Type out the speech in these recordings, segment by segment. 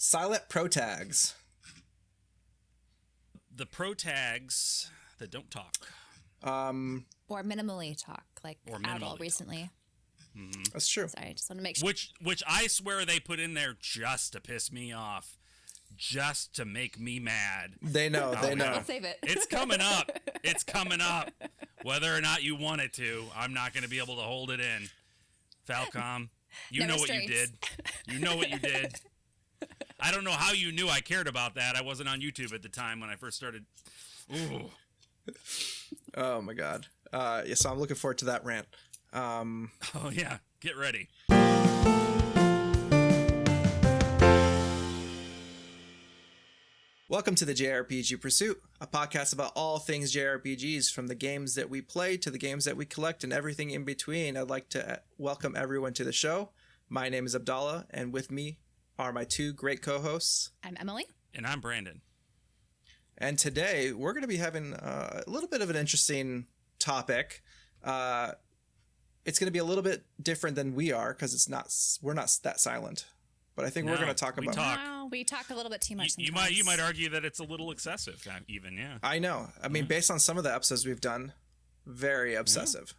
Silent protags. The protags that don't talk. Or minimally talk, like Abdallah recently. Mm-hmm. That's true. Sorry, I just want to make sure. Which I swear they put in there just to piss me off. Just to make me mad. They know. They know. We'll save it. It's coming up. It's coming up. Whether or not you want it to, I'm not going to be able to hold it in. Falcom, you know what you did. You know what you did. I don't know how you knew I cared about that. I wasn't on YouTube at the time when I first started. Ooh. Oh my God. Yeah, so I'm looking forward to that rant. Oh yeah, get ready. Welcome to the JRPG Pursuit, a podcast about all things JRPGs, from the games that we play to the games that we collect and everything in between. I'd like to welcome everyone to the show. My name is Abdallah, and with me are my two great co-hosts. I'm Emily. And I'm Branden. And today we're going to be having a little bit of an interesting topic. It's going to be a little bit different than we are because we're not that silent. But I think we're going to talk about. We talk a little bit too much. You might argue that it's a little excessive, even. Yeah. I know. I mean, based on some of the episodes we've done, very obsessive.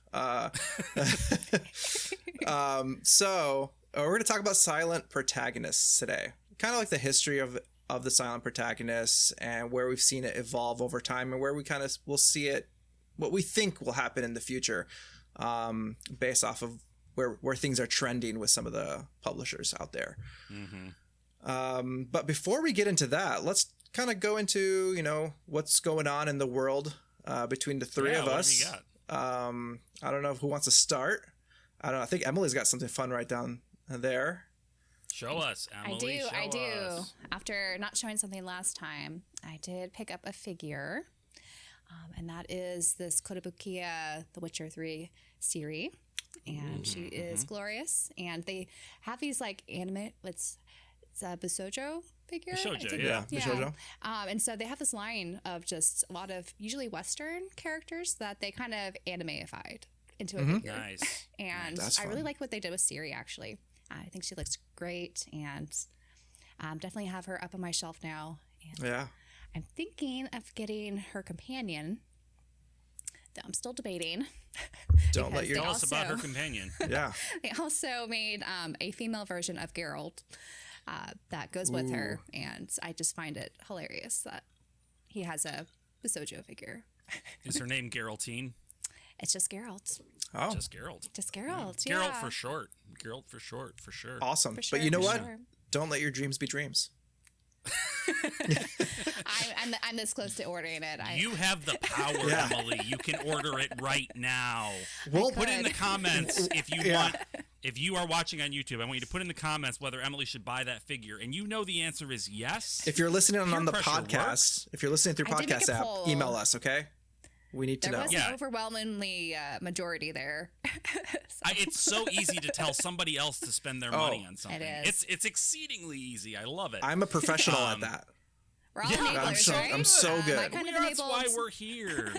So we're going to talk about silent protagonists today. Kind of like the history of the silent protagonists and where we've seen it evolve over time and where we kind of will see it, what we think will happen in the future, based off of where things are trending with some of the publishers out there. Mm-hmm. But before we get into that, let's kind of go into, what's going on in the world between the three of us. What have you got? I don't know who wants to start. I don't know. I think Emily's got something fun right down there. Show us, Emily. I do. After not showing something last time, I did pick up a figure. And that is this Kotobukiya The Witcher 3 series. And she is glorious. And they have these like anime, it's a Bishojo figure. Bishojo, yeah. Bishojo. And so they have this line of just a lot of usually Western characters that they kind of animeified into a figure. Nice. And I really like what they did with Ciri, actually. I think she looks great, and definitely have her up on my shelf now. And yeah. I'm thinking of getting her companion. I'm still debating. Don't let your tell us about her companion. Yeah. They also made a female version of Geralt that goes with her, and I just find it hilarious that he has a Bishojo figure. Is her name Geraltine? It's just Geralt. Oh. Just Geralt. Just Geralt, yeah. yeah. Geralt for short. Geralt for short, for sure. Awesome. For sure, but you know what? Sure. Don't let your dreams be dreams. I'm this close to ordering it. You have the power, Emily. You can order it right now. We'll put it in the comments if you want. If you are watching on YouTube, I want you to put in the comments whether Emily should buy that figure. And the answer is yes. If you're listening on the pressure podcast, works. If you're listening through podcast app, poll. email us, okay? We need to know. There was an overwhelmingly majority there. It's so easy to tell somebody else to spend their money on something. It is. It's exceedingly easy. I love it. I'm a professional at that. We're all enablers, right? I'm so good. That's why we're here.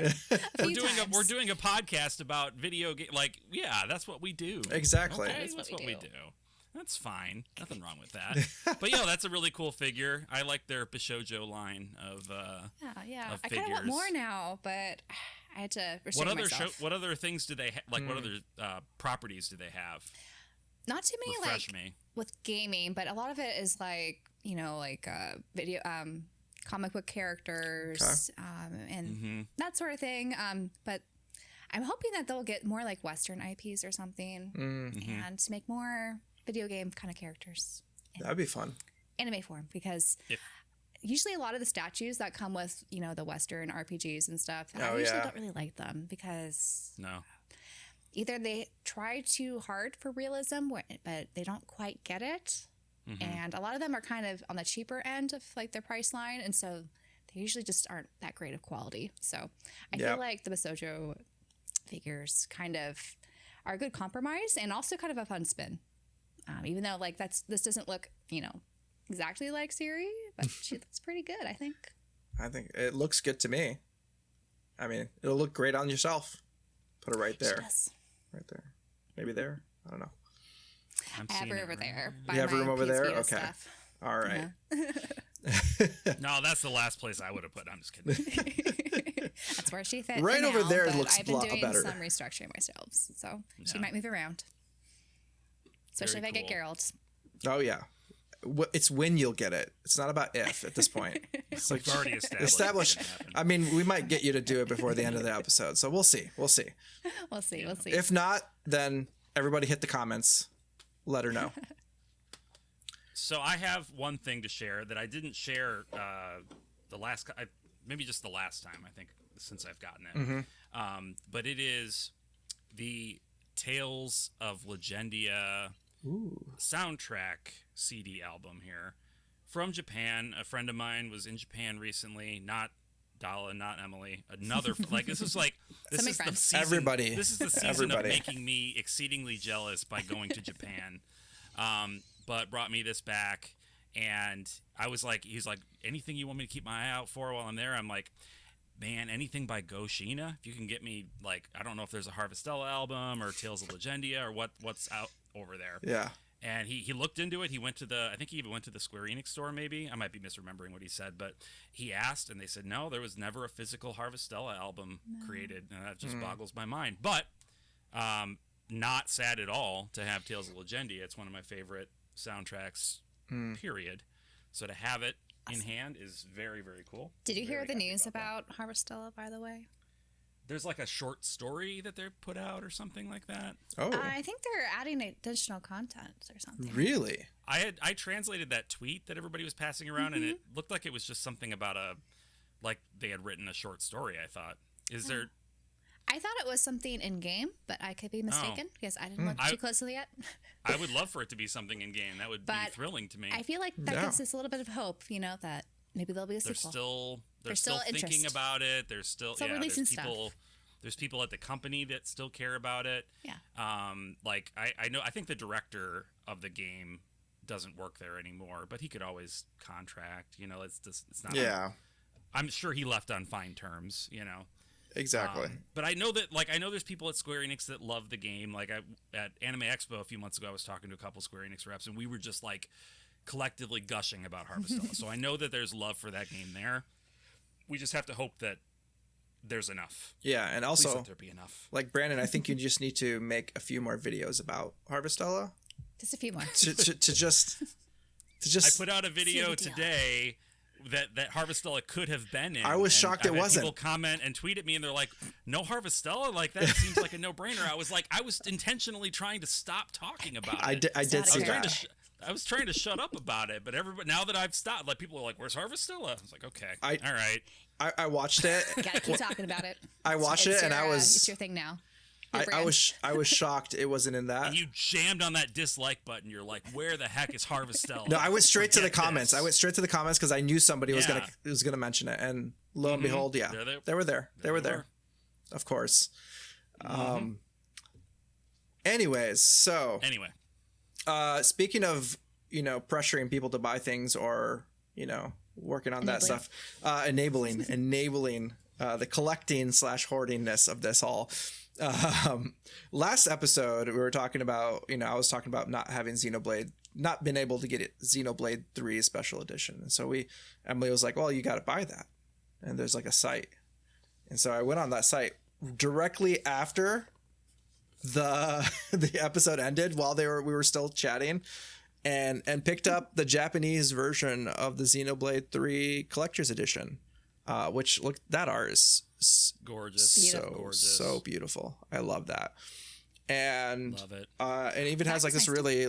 We're doing a podcast about video game. That's what we do. Exactly. Okay, that's what we do. That's fine. Nothing wrong with that. But that's a really cool figure. I like their Bishojo line of of I figures. kind of want more now, but I had to restrain myself. What other things do they what other properties do they have? Not too many Refresh me. With gaming, but a lot of it is video comic book characters and that sort of thing. But I'm hoping that they'll get more like Western IPs or something and make more video game kind of characters. That'd be fun. Anime form, because usually a lot of the statues that come with, the Western RPGs and stuff, I usually don't really like them because either they try too hard for realism, but they don't quite get it. And a lot of them are kind of on the cheaper end of their price line. And so they usually just aren't that great of quality. So I feel like the Bishojo figures kind of are a good compromise and also kind of a fun spin. Even though this doesn't look, exactly like Ciri, but she looks pretty good, I think. I think it looks good to me. I mean, it'll look great on yourself. Put it right there. She does. Right there. Maybe there. I don't know. I have her over there. You have room over there? Okay. Stuff. All right. Yeah. No, that's the last place I would have put. I'm just kidding. That's where she fits. Right over there looks a lot better. I've been doing some restructuring myself, so she might move around. Especially if I get Geralt. Oh, yeah. It's when you'll get it. It's not about if at this point. It's like we've already established. I mean, we might get you to do it before the end of the episode, so we'll see. We'll see. If not, then everybody hit the comments. Let her know. So I have one thing to share that I didn't share maybe just the last time, I think, since I've gotten it. Mm-hmm. But it is the Tales of Legendia soundtrack CD album here from Japan. A friend of mine was in Japan recently, not Dala, not Emily, another this is the season, everybody. This is the season of making me exceedingly jealous by going to Japan. But brought me this back, and I was like, he's like, anything you want me to keep my eye out for while I'm there? I'm like, man, anything by Go Shiina. If you can get me, like, I don't know if there's a Harvestella album or Tales of Legendia or what's out over there. Yeah. And he looked into it. He went to I think he even went to the Square Enix store, maybe. I might be misremembering what he said, but he asked, and they said, no, there was never a physical Harvestella album created. And that just boggles my mind. But not sad at all to have Tales of Legendia. It's one of my favorite soundtracks, period. So to have it in hand is very, very cool. Did you hear the news about Harvestella, by the way? There's like a short story that they're put out or something like that. Oh, I think they're adding additional content or something. Really? I translated that tweet that everybody was passing around, and it looked like it was just something about like they had written a short story. I thought, I thought it was something in game, but I could be mistaken because I didn't look too closely yet. I would love for it to be something in game. That would be thrilling to me. I feel like that gives us a little bit of hope, that maybe there'll be a sequel. They're still thinking about it. There's still releasing there's people. There's people at the company that still care about it. Yeah. I think the director of the game doesn't work there anymore, but he could always contract. It's not. Yeah. I'm sure he left on fine terms. Exactly. But I know that, there's people at Square Enix that love the game. Like at Anime Expo a few months ago, I was talking to a couple Square Enix reps, and we were just collectively gushing about Harvestella. So I know that there's love for that game there. We just have to hope that there's enough. Yeah, and also, please let there be enough. Like Branden, I think you just need to make a few more videos about Harvestella. Just a few more. to just. I put out a video today that Harvestella could have been in. I was shocked it wasn't. People comment and tweet at me, and they're like, "No Harvestella? Like that seems like a no-brainer." I was intentionally trying to stop talking about it. I did see that. I was trying to shut up about it, but now that I've stopped, people are like, "Where's Harvestella?" I was like, "Okay, all right." I watched it. Gotta keep talking about it. I watched it, and I was. It's your thing now. I was shocked it wasn't in that. And you jammed on that dislike button. You're like, "Where the heck is Harvestella?" No, I went straight to the comments. I went straight to the comments because I knew somebody was gonna mention it, and lo and behold, they were there. They were there, of course. Anyways, speaking of pressuring people to buy things or working on that stuff, enabling the collecting / hoardingness of this all. Last episode we were talking about, I was talking about not having Xenoblade, not been able to get it Xenoblade 3 special edition. And so Emily was like, well, you got to buy that. And there's a site. And so I went on that site directly after the episode ended while we were still chatting and picked up the Japanese version of the Xenoblade 3 collector's edition, which that art is gorgeous. So beautiful. I love that. And love it. And it even has this really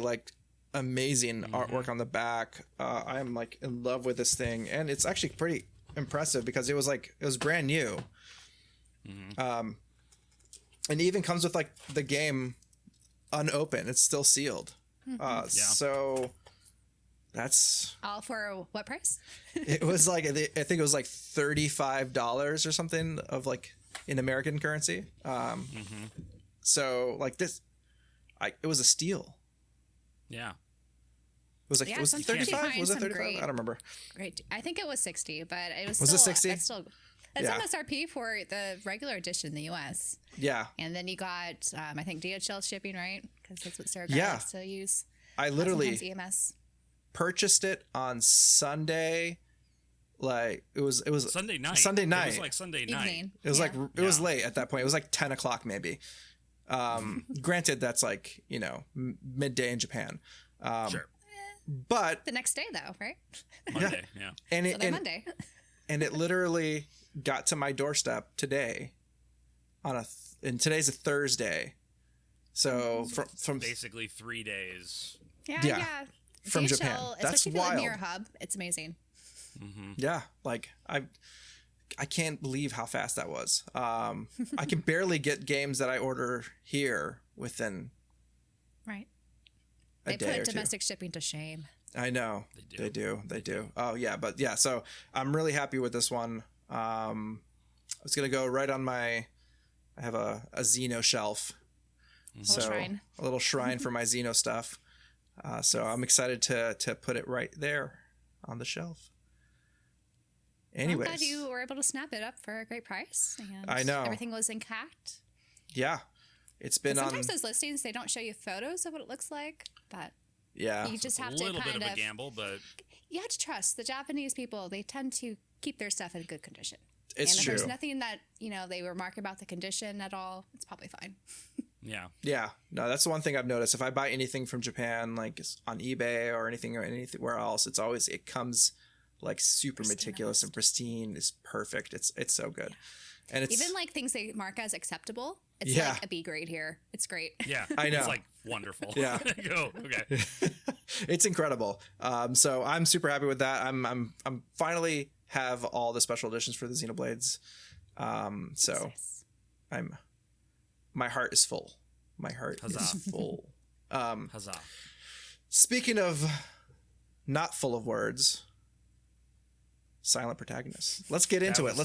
amazing artwork on the back. I am in love with this thing, and it's actually pretty impressive because it was brand new. And it even comes with the game unopened. It's still sealed. So that's all for what price? It was I think it was $35 or something of in American currency. So this, it was a steal. Yeah. Was it 35? Was it 35? I don't remember. Great. I think it was 60, but it was. Was it 60? That's MSRP for the regular edition in the US. Yeah. And then you got, I think DHL shipping, right? Because that's what Sarah likes to use. I literally EMS. Purchased it on Sunday, Like it was Sunday night. It was like Sunday night. Evening. It was it was late at that point. It was like 10 o'clock maybe. Granted, that's like, you know, midday in Japan. Sure. But the next day though, right? Monday, yeah. And Monday. And it literally got to my doorstep today and today's a Thursday. So from basically 3 days. Yeah. From DHL, Japan. That's especially wild. For the Mirror Hub, it's amazing. Mm-hmm. Yeah, like I can't believe how fast that was. I can barely get games that I order here within right. a day or two. They put domestic shipping to shame. I know. They do. Oh yeah, but yeah, so I'm really happy with this one. I was gonna go right on I have a Xeno shelf. So a little shrine for my Xeno stuff. So I'm excited to put it right there on the shelf. Anyways, I'm glad you were able to snap it up for a great price. And I know everything was intact. Yeah, it's been sometimes those listings, they don't show you photos of what it looks like, but yeah, you just have to a little bit of a gamble, but you have to trust the Japanese people. They tend to keep their stuff in good condition. It's and if true. there's nothing that they remark about the condition at all, it's probably fine. Yeah. No, that's the one thing I've noticed. If I buy anything from Japan, like on eBay or anywhere else, it comes like super meticulous and pristine. It's perfect. It's so good. And it's even like things they mark as acceptable. It's like a B grade here. It's great. Yeah, I know. It's like wonderful. Yeah. Go. Okay. It's incredible. So I'm super happy with that. I'm finally have all the special editions for the Xenoblades. So nice. My heart is full. My heart is full. Huzzah. Speaking of not full of words, silent protagonist. Let's get into it.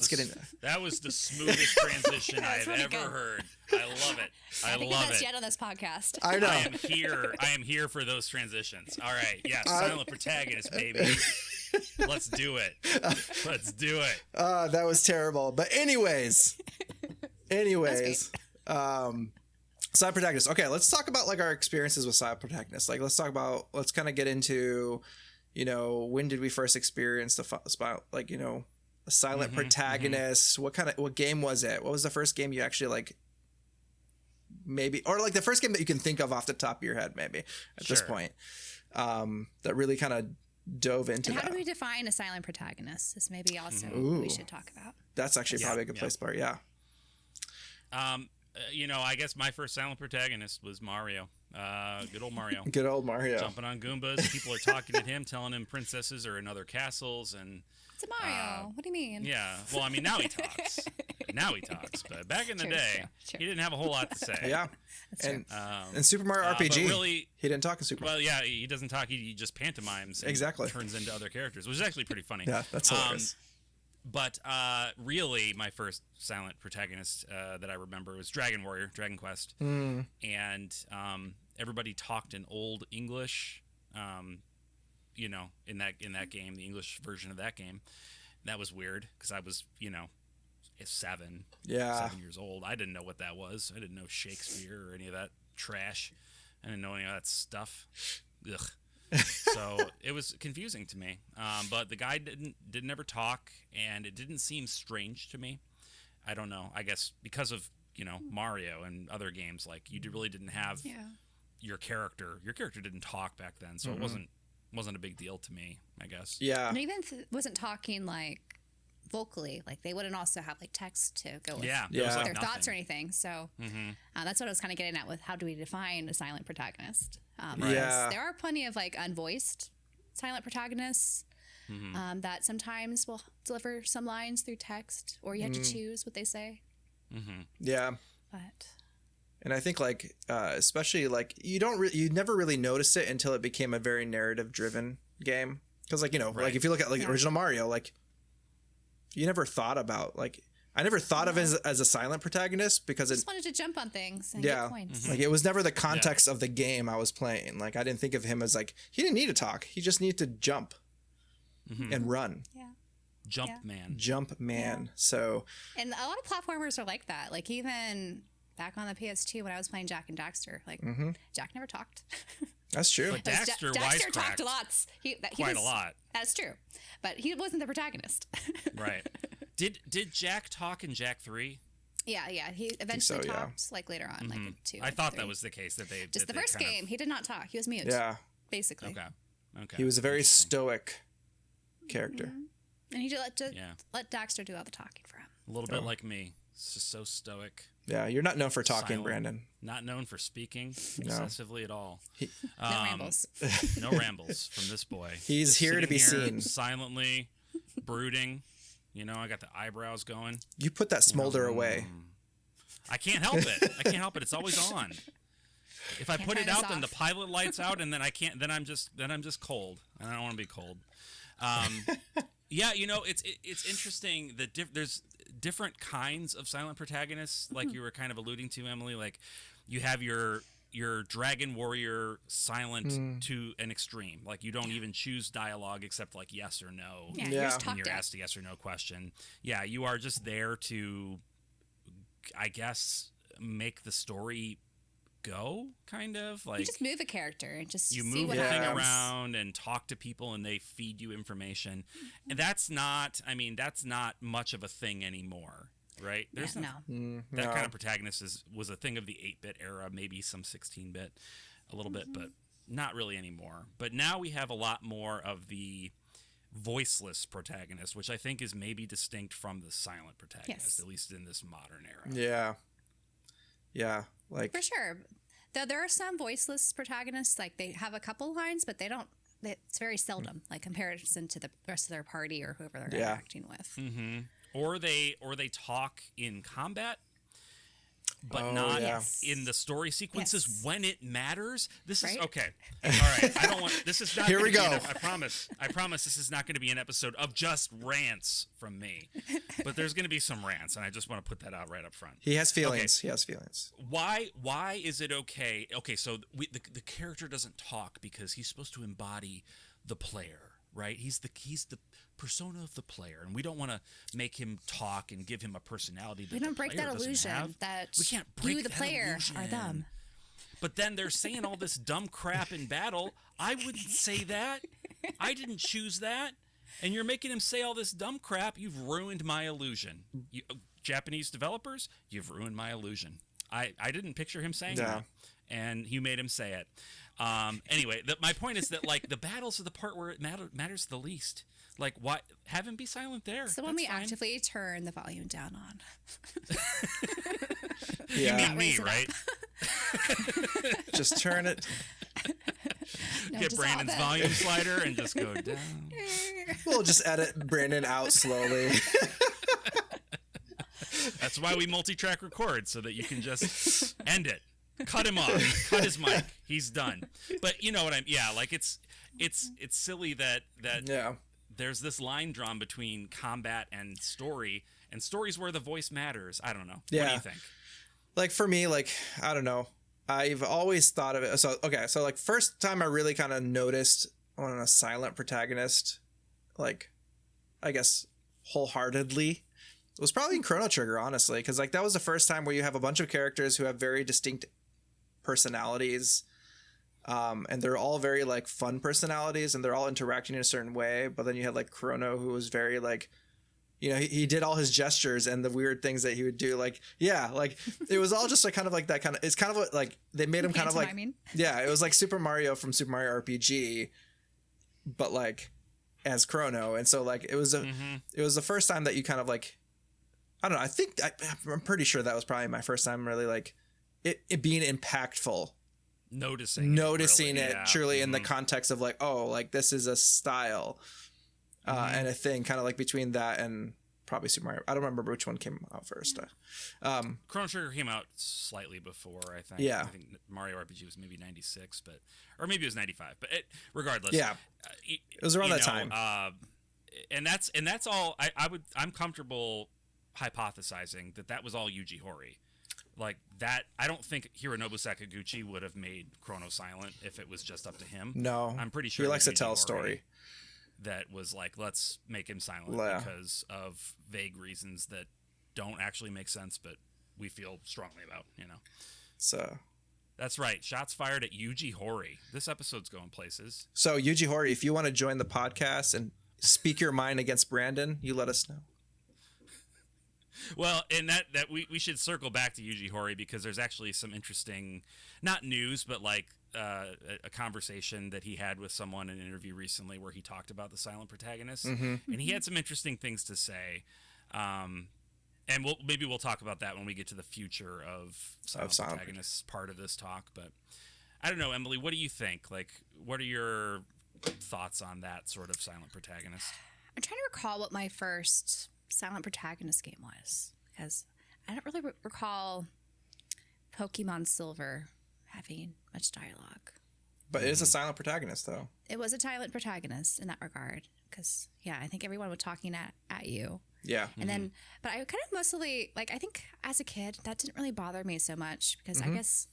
That was the smoothest transition I've ever heard. I love it. I think love the best it. Yet on this podcast. I know. I am here for those transitions. All right. Yeah. Silent protagonist, baby. Let's do it. Let's do it. That was terrible. But anyways, Silent Protagonist. Okay, let's talk about like our experiences with Silent Protagonist. Like, let's kind of get into, when did we first experience a Silent Protagonist? Mm-hmm. What game was it? What was the first game you actually like? Maybe, or like the first game that you can think of off the top of your head, maybe at this point, that really kind of dove into and that. How do we define a silent protagonist? This maybe also we should talk about. That's actually probably a good place to start. Yeah. I guess my first silent protagonist was Mario. Good old Mario. Good old Mario. Jumping on Goombas. People are talking at him, telling him princesses are in other castles, and it's a Mario. What do you mean? Yeah. Well, I mean, now he talks. But back in the day, he didn't have a whole lot to say. Yeah. And Super Mario RPG, really, he didn't talk in Super Mario. Well, yeah, he doesn't talk. He just pantomimes. And turns into other characters, which is actually pretty funny. Yeah, that's hilarious. But really, my first silent protagonist that I remember was Dragon Quest, and everybody talked in Old English. In that game, the English version of that game, that was weird because I was 7 years old. I didn't know what that was. I didn't know Shakespeare or any of that trash. I didn't know any of that stuff. Ugh. So it was confusing to me, but the guy didn't ever talk, and it didn't seem strange to me. I don't know. I guess because of Mario and other games, like you really didn't have your character. Your character didn't talk back then, so it wasn't a big deal to me, I guess. Yeah, and even wasn't talking like vocally, like they wouldn't also have like text to go with their thoughts or anything. So that's what I was kind of getting at with how do we define a silent protagonist. There are plenty of like unvoiced silent protagonists that sometimes will deliver some lines through text, or you have to choose what they say. Yeah, and I think like especially like you never really notice it until it became a very narrative driven game, because like like if you look at like original Mario, like you never thought about like I never thought of it as a silent protagonist because it just wanted to jump on things and get points. Like it was never the context of the game I was playing. Like I didn't think of him as like he didn't need to talk. He just needed to jump and run. Yeah. Jump man. Yeah. So and a lot of platformers are like that. Like even back on the PS2 when I was playing Jak and Daxter, like Jak never talked. That's true. But Daxter talked lots. Quite a lot. That's true, but he wasn't the protagonist. Right. Did Jack talk in Jak 3? Yeah. He eventually talked like later on, like in 2. I thought 3. that was the case that they just the first game. He did not talk. He was mute. Yeah. Basically. Okay. He was a very stoic character. And he let Daxter do all the talking for him. A little bit like me. It's just so stoic. Yeah, you're not known for talking, Silent. Branden. Not known for speaking excessively at all. No rambles. No rambles from this boy. He's just here to be seen. Silently, brooding. You know, I got the eyebrows going. You put that smolder away. I can't help it. It's always on. If I put it out, then the pilot lights out, and then I can't. Then I'm just cold, and I don't want to be cold. Yeah, you know, it's interesting that there's different kinds of silent protagonists, like you were kind of alluding to, Emily. Like you have your dragon warrior silent to an extreme. Like you don't even choose dialogue except like yes or no. Yeah. When you're asked a yes or no question. Yeah, you are just there to, I guess, make the story go, kind of like you just move a character and just you move the thing around and talk to people and they feed you information. And that's not much of a thing anymore, right? There's that kind of protagonist was a thing of the 8-bit era, maybe some 16-bit a little bit, but not really anymore. But now we have a lot more of the voiceless protagonist, which I think is maybe distinct from the silent protagonist, at least in this modern era. Yeah, like for sure. Though there are some voiceless protagonists, like they have a couple lines, but they don't. It's very seldom, like comparison to the rest of their party or whoever they're interacting with. Mm-hmm. Or they talk in combat, but not in the story sequences when it matters. This is okay. All right. I don't want. This is not. Here we go. I promise. This is not going to be an episode of just rants from me. But there's going to be some rants, and I just want to put that out right up front. He has feelings. Okay. He has feelings. Why is it okay? Okay, so the character doesn't talk because he's supposed to embody the player, right? He's the persona of the player, and we don't want to make him talk and give him a personality. We don't break that illusion that we can't break you, the player, illusion. are them. But then they're saying all this dumb crap in battle. I wouldn't say that. I didn't choose that. And you're making him say all this dumb crap. You've ruined my illusion. Japanese developers, you've ruined my illusion. I didn't picture him saying that, and you made him say it. Anyway, my point is that like the battles are the part where it matters the least. Like, why have him be silent there? So when we actively turn the volume down on. You mean me, right? Just turn it. Get Branden's volume slider and just go down. We'll just edit Branden out slowly. That's why we multi-track record, so that you can just end it. Cut him off. Cut his mic. He's done. But you know what like it's silly that there's this line drawn between combat and story's where the voice matters. I don't know. What do you think? Like for me, like I don't know. I've always thought of it. So like first time I really kind of noticed on a silent protagonist, like I guess wholeheartedly, was probably in Chrono Trigger, honestly, because like that was the first time where you have a bunch of characters who have very distinct personalities, and they're all very like fun personalities, and they're all interacting in a certain way. But then you had like Chrono, who was very like, you know, he did all his gestures and the weird things that he would do. Like, like it was all just like kind of like that kind of. It's kind of like they made him kind of like it was like Super Mario from Super Mario RPG, but like as Chrono, and so like it was the first time that you kind of like. I don't know. I'm pretty sure that was probably my first time really like it being impactful. Noticing it truly in the context of like, oh, like this is a style and a thing, kind of like between that and probably Super Mario. I don't remember which one came out first. Chrono Trigger came out slightly before, I think. Yeah. I think Mario RPG was maybe 96, or maybe it was 95. But regardless, it was around that time. And that's all. I'm comfortable hypothesizing that was all Yuji Horii. Like that, I don't think Hironobu Sakaguchi would have made Chrono silent if it was just up to him. No, I'm pretty sure he likes to tell a story. That was like, let's make him silent because of vague reasons that don't actually make sense, but we feel strongly about. You know. So, That's right. Shots fired at Yuji Horii. This episode's going places. So, Yuji Horii, if you want to join the podcast and speak your mind against Branden, you let us know. Well, and that we should circle back to Yuji Horii because there's actually some interesting, not news, but like a conversation that he had with someone in an interview recently where he talked about the silent protagonist, and he had some interesting things to say. And maybe we'll talk about that when we get to the future of silent protagonists part of this talk. But I don't know, Emily, what do you think? Like, what are your thoughts on that sort of silent protagonist? I'm trying to recall what my first silent protagonist game was, because I don't really recall Pokemon Silver having much dialogue. But it is a silent protagonist, though. It was a silent protagonist in that regard, because, yeah, I think everyone was talking at you. Yeah. And then, but I kind of mostly, like, I think as a kid, that didn't really bother me so much because I guess,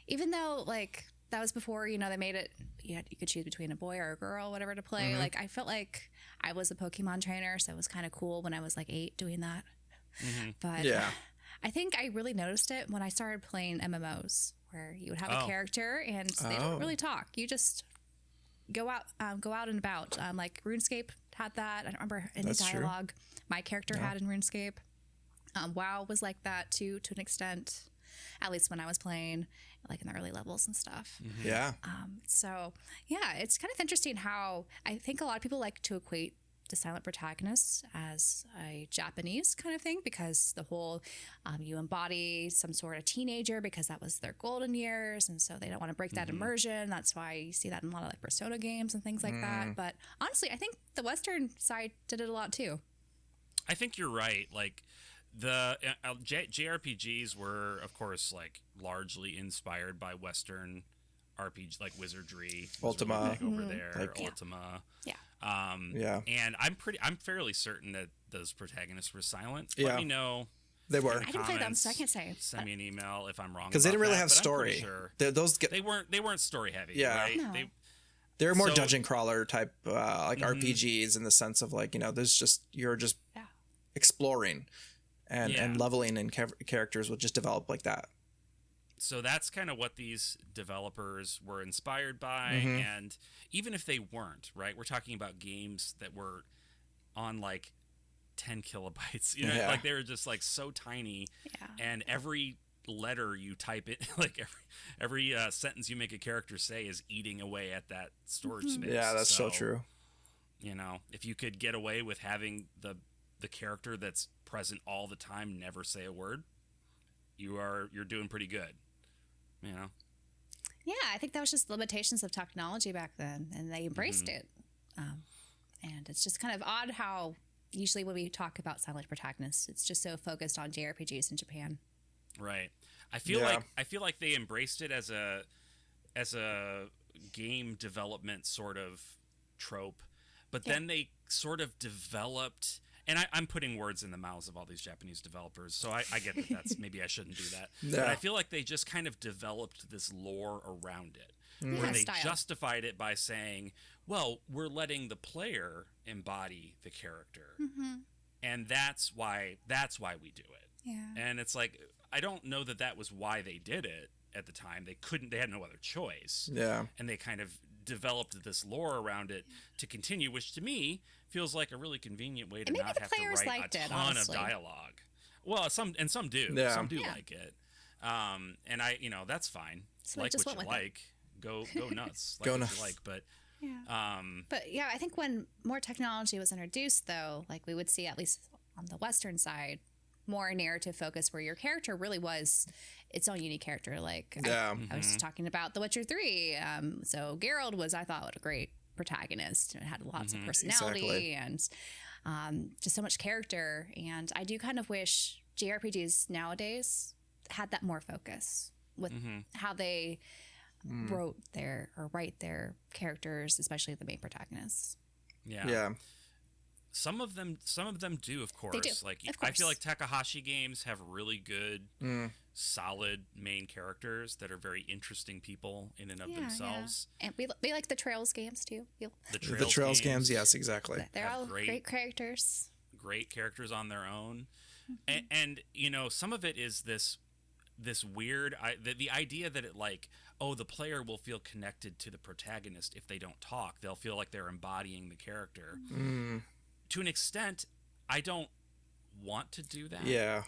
even though, like, that was before, you know, they made it, you could choose between a boy or a girl, whatever to play. Like, I felt like I was a Pokemon trainer, so it was kind of cool when I was, like, 8 doing that. But yeah. I think I really noticed it when I started playing MMOs, where you would have a character and they don't really talk. You just go out and about. Like RuneScape had that. I don't remember any dialogue my character had in RuneScape. WoW was like that too, to an extent, at least when I was playing, like in the early levels and stuff. Yeah. So yeah, it's kind of interesting how I think a lot of people like to equate the silent protagonists as a Japanese kind of thing, because the whole you embody some sort of teenager because that was their golden years, and so they don't want to break that immersion. That's why you see that in a lot of like Persona games and things like that. But honestly, I think the Western side did it a lot too. I think you're right. Like the JRPGs were, of course, like largely inspired by Western RPG, like wizardry, Ultima over there, like, Ultima. Yeah. And I'm fairly certain that those protagonists were silent. Yeah. Let me know. They were. I didn't play them, so I can't say. Send me an email if I'm wrong. Because they didn't really have story. Sure they weren't story heavy. Yeah. Right? No. They were more dungeon crawler type, like RPGs in the sense of like, you know, you're just exploring and leveling, and characters will just develop like that. So that's kind of what these developers were inspired by. And even if they weren't, right, we're talking about games that were on like 10 kilobytes, you know, like they were just like so tiny. And every letter you type it, like every sentence you make a character say is eating away at that storage space. Yeah, that's so true. You know, if you could get away with having the character that's present all the time never say a word, you're doing pretty good. You know? Yeah, I think that was just limitations of technology back then, and they embraced it. And it's just kind of odd how usually when we talk about silent protagonists, it's just so focused on JRPGs in Japan. Right. I feel like they embraced it as a game development sort of trope, but then they sort of developed. And I'm putting words in the mouths of all these Japanese developers, so I get that that's maybe I shouldn't do that. But I feel like they just kind of developed this lore around it, where they justified it by saying, well, we're letting the player embody the character, and that's why we do it. Yeah. And it's like, I don't know that was why they did it at the time. They had no other choice. Yeah. And they kind of developed this lore around it to continue, which to me feels like a really convenient way to not have to write a ton of dialogue. Well, some do. Yeah. Some do like it. And that's fine. So like what you like. Go nuts. Like go what nuts. You like, but but yeah, I think when more technology was introduced, though, like we would see, at least on the Western side, more narrative focus where your character really was its own unique character. Like I was talking about The Witcher 3. So Geralt was, I thought, a great protagonist. It had lots of personality and just so much character. And I do kind of wish JRPGs nowadays had that more focus with how they write their characters, especially the main protagonists. Yeah. Some of them do, of course. They do, like of course. I feel like Takahashi games have really good, solid main characters that are very interesting people in and of themselves. Yeah. And we like the Trails games too. The Trails games, yes, exactly. They're all great characters. Great characters on their own. And some of it is this this weird the idea that it like, oh, the player will feel connected to the protagonist if they don't talk. They'll feel like they're embodying the character. To an extent, I don't want to do that. Yeah.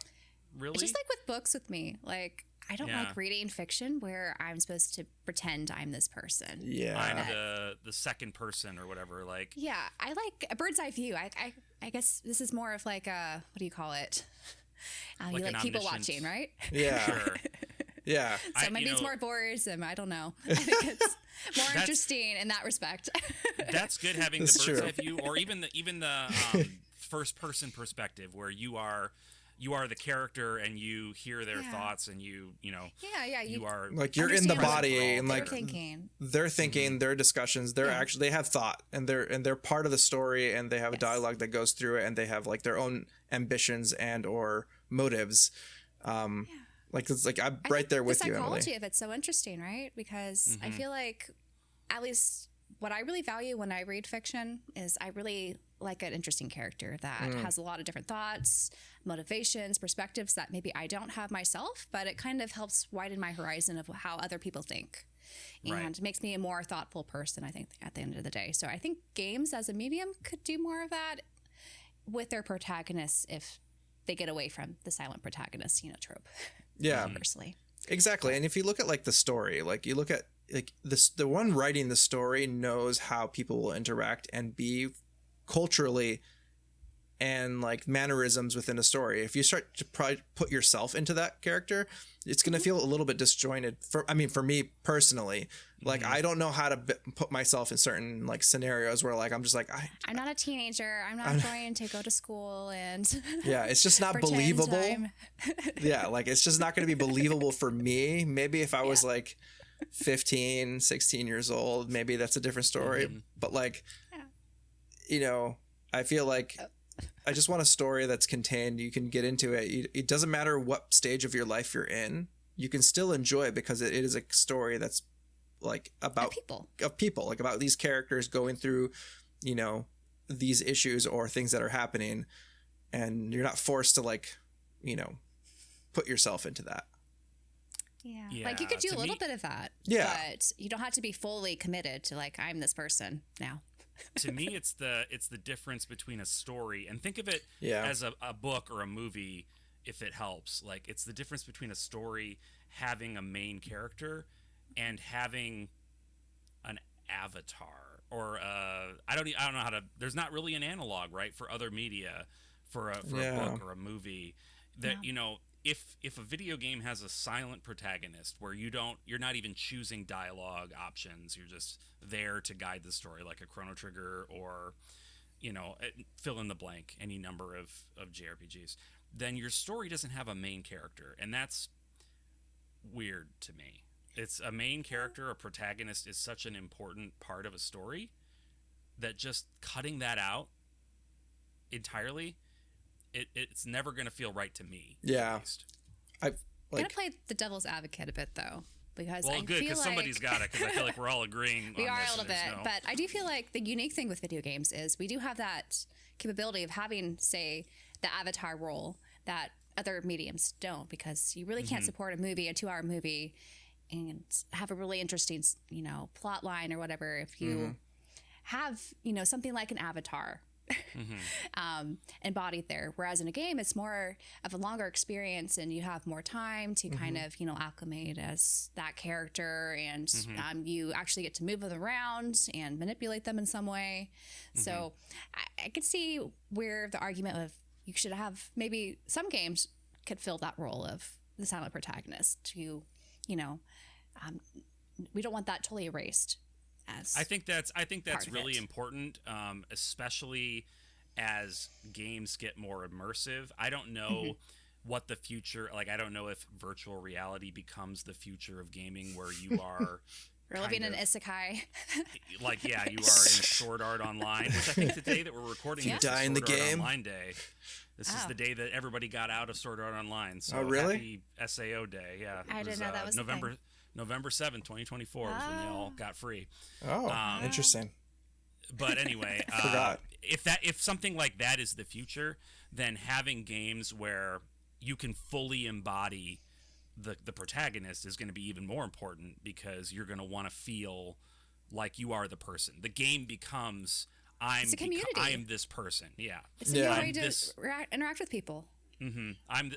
Really? It's just like with books with me. Like, I don't like reading fiction where I'm supposed to pretend I'm this person. Yeah. I'm the second person or whatever. Like, yeah, I like a bird's eye view. I guess this is more of like a, what do you call it? You like people watching, right? Yeah. Sure. Yeah. So maybe it's more voyeurism. I don't know. I think it's more interesting in that respect. That's good, having the bird's eye view, or even the first person perspective, where you are the character and you hear their thoughts, and you are like, you're in the body, and like they're thinking their discussions. They're actually, they have thought, and they're part of the story, and they have a dialogue that goes through it, and they have like their own ambitions and or motives. Like, it's like, I'm right there with you, Emily. The psychology of it's so interesting, right? Because I feel like, at least what I really value when I read fiction is I really like an interesting character that has a lot of different thoughts, motivations, perspectives that maybe I don't have myself, but it kind of helps widen my horizon of how other people think. And makes me a more thoughtful person, I think, at the end of the day. So I think games as a medium could do more of that with their protagonists if they get away from the silent protagonist, trope. Yeah. Personally. Exactly. And if you look at like the story, like you look at like this, the one writing the story knows how people will interact and be culturally and like mannerisms within a story. If you start to probably put yourself into that character, it's going to feel a little bit disjointed. For me personally, like I don't know how to put myself in certain like scenarios where like I'm just like I'm not a teenager. I'm not going to go to school and yeah, it's just not believable. Yeah, like it's just not going to be believable for me. Maybe if I was like 15, 16 years old, maybe that's a different story. But like, I feel like I just want a story that's contained. You can get into it. It doesn't matter what stage of your life you're in. You can still enjoy it because it is a story that's like about people, like about these characters going through, these issues or things that are happening, and you're not forced to like, put yourself into that. Yeah. Like you could do a little bit of that. Yeah. But you don't have to be fully committed to like, I'm this person now. To me, it's the difference between a story, and think of it as a book or a movie, if it helps. Like, it's the difference between a story having a main character and having an avatar, or I don't know how to. There's not really an analog, right, for other media, for a book or a movie. That if a video game has a silent protagonist where you're not even choosing dialogue options, you're just there to guide the story, like a Chrono Trigger or fill in the blank, any number of JRPGs, then your story doesn't have a main character, and that's weird to me. It's a main character, a protagonist is such an important part of a story that just cutting that out entirely, it's never going to feel right to me. Yeah. I'm going to play the devil's advocate a bit, though, because I good, feel because somebody's got it, because I feel like we're all agreeing we on are this. A little bit, but I do feel like the unique thing with video games is we do have that capability of having, say, the avatar role that other mediums don't, because you really can't support a 2-hour movie and have a really interesting, plot line or whatever if you have, something like an avatar embodied there. Whereas in a game, it's more of a longer experience and you have more time to kind of, acclimate as that character, and you actually get to move them around and manipulate them in some way. So I could see where the argument of you should have, maybe some games could fill that role of the silent protagonist to, we don't want that totally erased. I think that's really important, especially as games get more immersive. I don't know what the future, like I don't know if virtual reality becomes the future of gaming, where you are We're living in isekai. Like, you are in Sword Art Online, which I think the day that we're recording this die in the game Online Day. This is the day that everybody got out of Sword Art Online. So really? Happy SAO Day. Yeah. I didn't know that was November 7th, 2024 was when they all got free. Oh, interesting. But anyway, forgot. If something like that is the future, then having games where you can fully embody the protagonist is going to be even more important, because you're going to want to feel like you are the person. The game becomes I am this person. Yeah, it's a way to interact with people. Mm-hmm.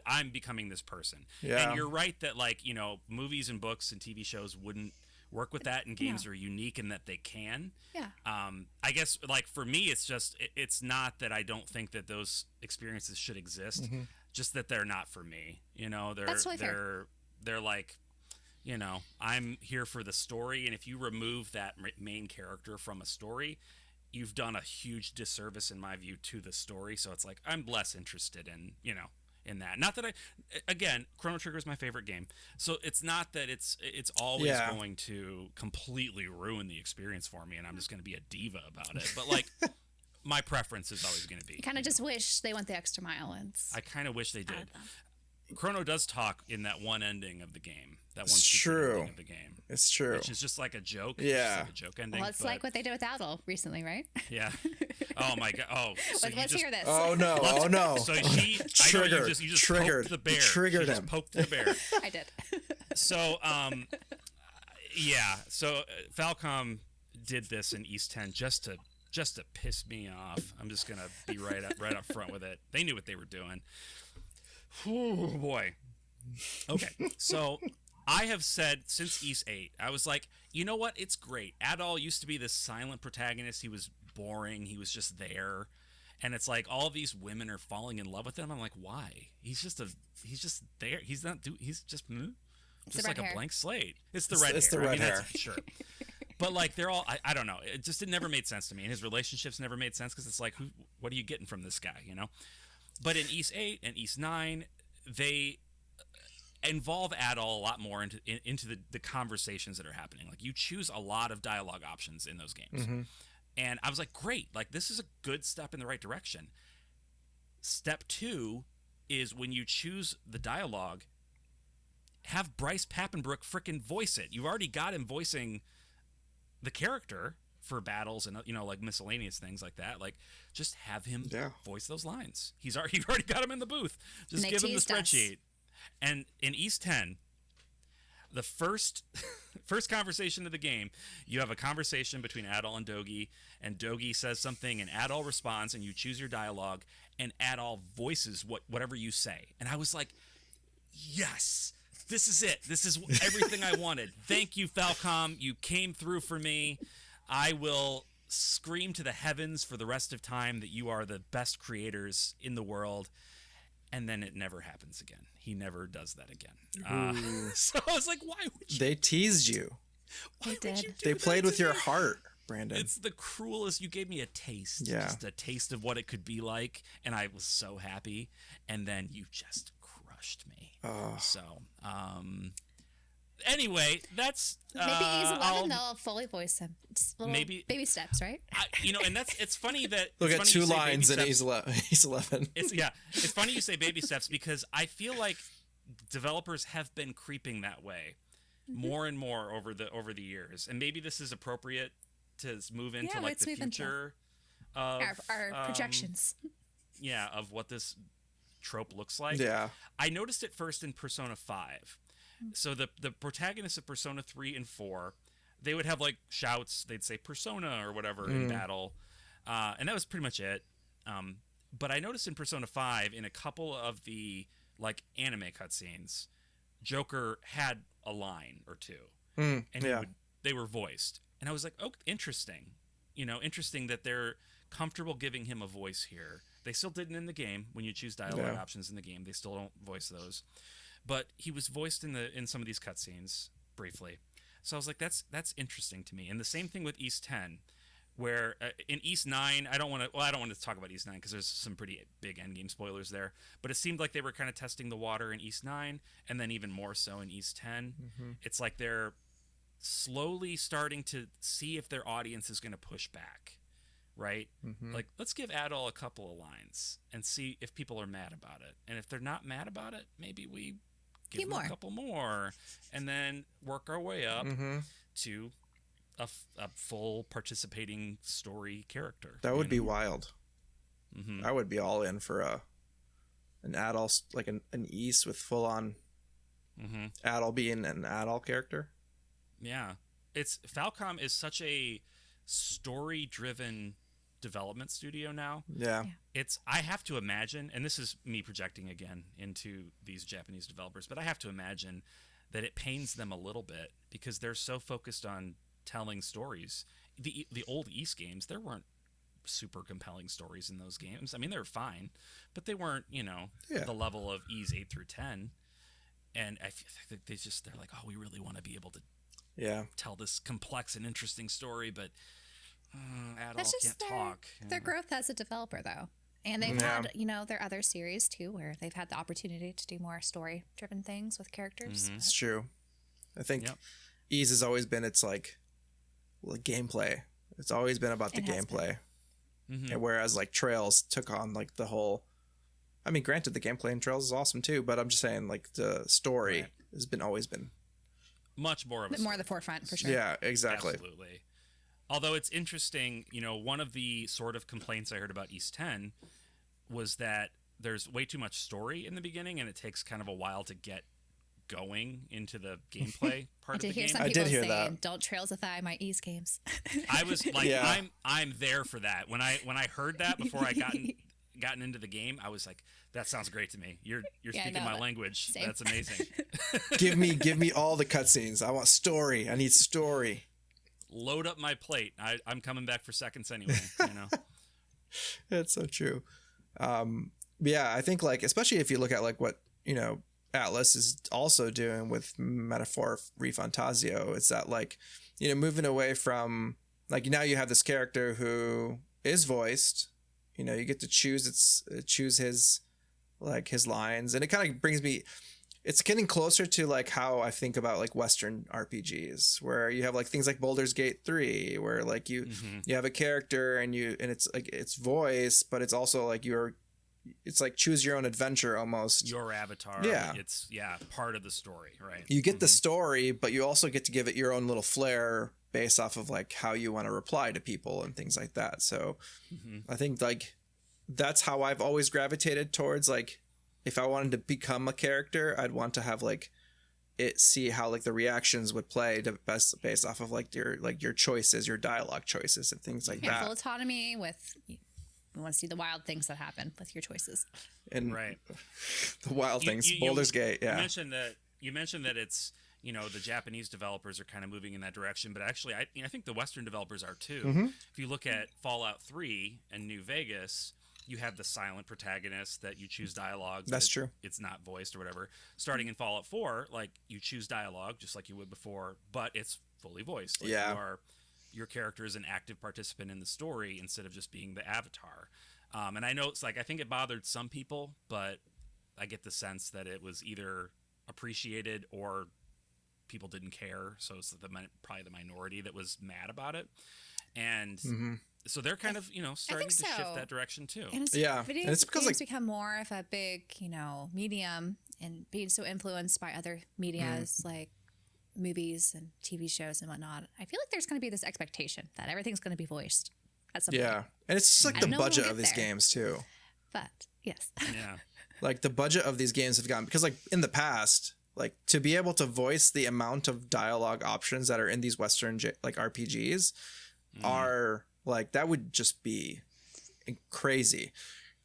I'm becoming this person. Yeah. And you're right that, like, you know, movies and books and TV shows wouldn't work with that, and games are unique in that they can. Yeah. I guess, like, for me, it's just it's not that I don't think that those experiences should exist, just that they're not for me. You know, they're like, you know, I'm here for the story, and if you remove that main character from a story, you've done a huge disservice, in my view, to the story. So it's like, I'm less interested in, you know, in that. Not that again, Chrono Trigger is my favorite game. So it's not that it's always going to completely ruin the experience for me, and I'm just going to be a diva about it. But, like, my preference is always going to be. You kind of just wish they went the extra mile. I kind of wish they did. Chrono does talk in that one ending of the game. That one ending of the game. It's true. Which is just like a joke. Yeah. Like a joke ending. Well, it's like what they did with Abdallah recently, right? Yeah. Oh my god. Oh. So let's hear this. Oh no. Oh no. So she triggered. You just triggered poked the bear. Triggered him. Just poked the bear. I did. So yeah. So Falcom did this in East 10 just to piss me off. I'm just gonna be right up front with it. They knew what they were doing. Oh boy. Okay, so I have said since East 8, I was like, you know what? It's great. Adal used to be this silent protagonist. He was boring. He was just there. And it's like all these women are falling in love with him. I'm like, why? He's just there. He's just like a blank slate. It's the red hair. It's the red hair. Sure. But, like, they're all, I don't know. It never made sense to me. And his relationships never made sense, because it's like, what are you getting from this guy, you know? But in East 8 and East 9, they involve Adal a lot more into the conversations that are happening. Like, you choose a lot of dialogue options in those games. Mm-hmm. And I was like, great. Like, this is a good step in the right direction. Step 2 is when you choose the dialogue, have Bryce Papenbrook frickin' voice it. You've already got him voicing the character for battles and, you know, like miscellaneous things like that. Like, just have him voice those lines. You've already got him in the booth. Just give him the spreadsheet. And in East 10, the first conversation of the game, you have a conversation between Adal and Dogi says something, and Adal responds, and you choose your dialogue, and Adal voices whatever you say. And I was like, yes, this is it. This is everything I wanted. Thank you, Falcom. You came through for me. I will scream to the heavens for the rest of time that you are the best creators in the world. And then it never happens again. He never does that again. So I was like, why would you? They teased you. Why would you do They played with your me? Heart, Branden. It's the cruelest. You gave me a taste. Yeah. Just a taste of what it could be like. And I was so happy. And then you just crushed me. Oh. So, anyway, that's maybe Ease 11 they'll fully voice him. Just little baby steps, right? And it's funny that look at 2 lines in Ease 11. It's funny you say baby steps, because I feel like developers have been creeping that way more and more over the years, and maybe this is appropriate to move into like the future of our projections. Yeah, of what this trope looks like. Yeah, I noticed it first in Persona 5. So the protagonists of Persona 3 and 4, they would have like shouts. They'd say Persona or whatever in battle. And that was pretty much it. But I noticed in Persona 5, in a couple of the like anime cutscenes, Joker had a line or two. And they were voiced. And I was like, oh, interesting. You know, interesting that they're comfortable giving him a voice here. They still didn't in the game. When you choose dialogue options in the game, they still don't voice those. But he was voiced in some of these cutscenes briefly. So I was like, that's interesting to me. And the same thing with East 10, where in East 9, I don't want to talk about East 9 because there's some pretty big endgame spoilers there. But it seemed like they were kind of testing the water in East 9, and then even more so in East 10. Mm-hmm. It's like they're slowly starting to see if their audience is going to push back, right? Mm-hmm. Like, let's give Adal a couple of lines and see if people are mad about it. And if they're not mad about it, maybe we give them a couple more, and then work our way up to a full participating story character. That would be wild. Mm-hmm. I would be all in for an Adal, like an East with full on Adal being an Adal character. Yeah. Falcom is such a story-driven development studio now. Yeah. I have to imagine, and this is me projecting again into these Japanese developers, but I have to imagine that it pains them a little bit because they're so focused on telling stories. The old Ys games, there weren't super compelling stories in those games. I mean, they were fine, but they weren't, the level of Ys 8 through 10. And I think they're like, oh, we really want to be able to tell this complex and interesting story, but Adal can't talk. Their growth as a developer, though. And they've had, their other series, too, where they've had the opportunity to do more story-driven things with characters. Mm-hmm. It's true. I think Ys has always been gameplay. It's always been about the gameplay. Mm-hmm. And whereas, Trails took on, the whole... I mean, granted, the gameplay in Trails is awesome, too, but I'm just saying, the story has always been... Much more of a more the forefront, for sure. Yeah, exactly. Absolutely. Although it's interesting, one of the sort of complaints I heard about Ys 10 was that there's way too much story in the beginning, and it takes kind of a while to get going into the gameplay part of the game. I did hear that. Don't Trailsify my Ys games. I was like, I'm there for that. When I heard that before I gotten into the game, I was like, that sounds great to me. You're speaking my language. Same. That's amazing. give me all the cutscenes. I want story. I need story. Load up my plate. I'm coming back for seconds anyway. That's so true. I think especially if you look at what Atlas is also doing with Metaphor Refantasio, it's that moving away from now you have this character who is voiced. You get to choose his his lines, and it kind of brings me. It's getting closer to how I think about Western RPGs, where you have things like Baldur's Gate 3, where you have a character and it's it's voice, but it's also it's choose your own adventure almost. Your avatar. Yeah. It's part of the story, right? You get the story, but you also get to give it your own little flair based off of how you want to reply to people and things like that. So I think that's how I've always gravitated towards if I wanted to become a character, I'd want to have it see how the reactions would play based off of your choices, your dialogue choices and things like that. Full autonomy with we want to see the wild things that happen with your choices. And the wild things, Baldur's Gate. Yeah. You mentioned that it's the Japanese developers are kind of moving in that direction, but actually I think the Western developers are too. Mm-hmm. If you look at Fallout 3 and New Vegas, you have the silent protagonist that you choose dialogue. That's true. It's not voiced or whatever. Starting in Fallout 4, you choose dialogue just like you would before, but it's fully voiced. Your character is an active participant in the story instead of just being the avatar. And I know it's I think it bothered some people, but I get the sense that it was either appreciated or people didn't care. So it's probably the minority that was mad about it. And so they're kind of, starting to shift that direction too. And it's because games become more of a big, medium, and being so influenced by other medias like movies and TV shows and whatnot. I feel like there's going to be this expectation that everything's going to be voiced at some point. And it's just the budget of these games too. But yes. Yeah. The budget of these games have gotten, because in the past, to be able to voice the amount of dialogue options that are in these Western RPGs are that would just be crazy.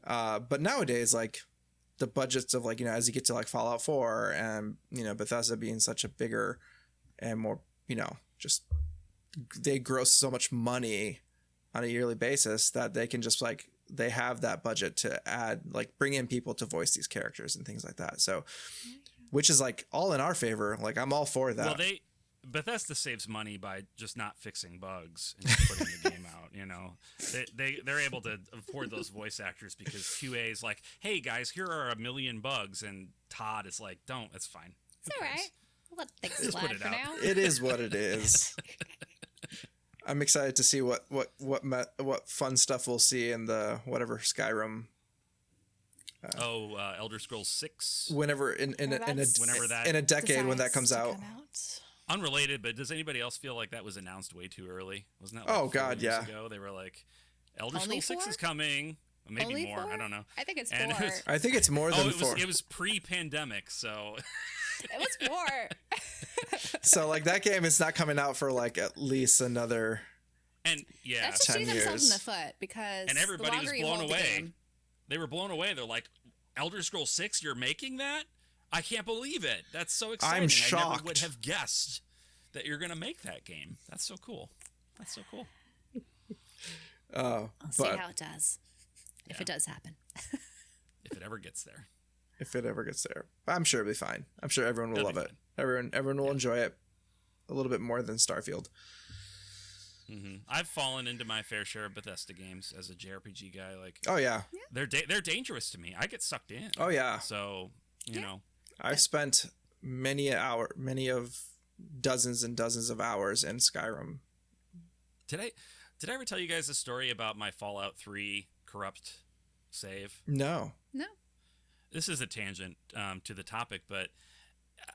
But nowadays, the budgets of as you get to Fallout 4 and Bethesda being such a bigger and more just they gross so much money on a yearly basis that they can just they have that budget to add bring in people to voice these characters and things like that. So which is all in our favor. I'm all for that. Well, Bethesda saves money by just not fixing bugs and just putting the game out. They're able to afford those voice actors because QA is hey guys, here are 1 million bugs, and Todd is don't. It's fine. It's all right. Let things slide for now. It is what it is. I'm excited to see what fun stuff we'll see in the whatever Skyrim. Elder Scrolls 6. Whenever in a decade when that comes out. Unrelated, but does anybody else feel like that was announced way too early? Wasn't that 4 years ago? They were Elder Scrolls 6 is coming. Maybe Only more. 4? I don't know. I think it's and 4. I think it's more than 4. It was pre-pandemic, so It was 4. So like that game is not coming out for like at least another. And yeah, that's just shooting themselves in the foot because and everybody was blown away. The they were blown away. They're like, Elder Scrolls 6, you're making that? I can't believe it. That's so exciting. I'm shocked. I never would have guessed that you're going to make that game. That's so cool. That's so cool. I'll see how it does. If it does happen. If it ever gets there. If it ever gets there. I'm sure it'll be fine. I'm sure everyone will love it. Everyone will enjoy it a little bit more than Starfield. Mm-hmm. I've fallen into my fair share of Bethesda games as a JRPG guy. Like, oh yeah, they're dangerous to me. I get sucked in. Oh yeah. So you know, I've spent many of dozens and dozens of hours in Skyrim. Did I ever tell you guys a story about my Fallout 3 corrupt save? No. This is a tangent to the topic, but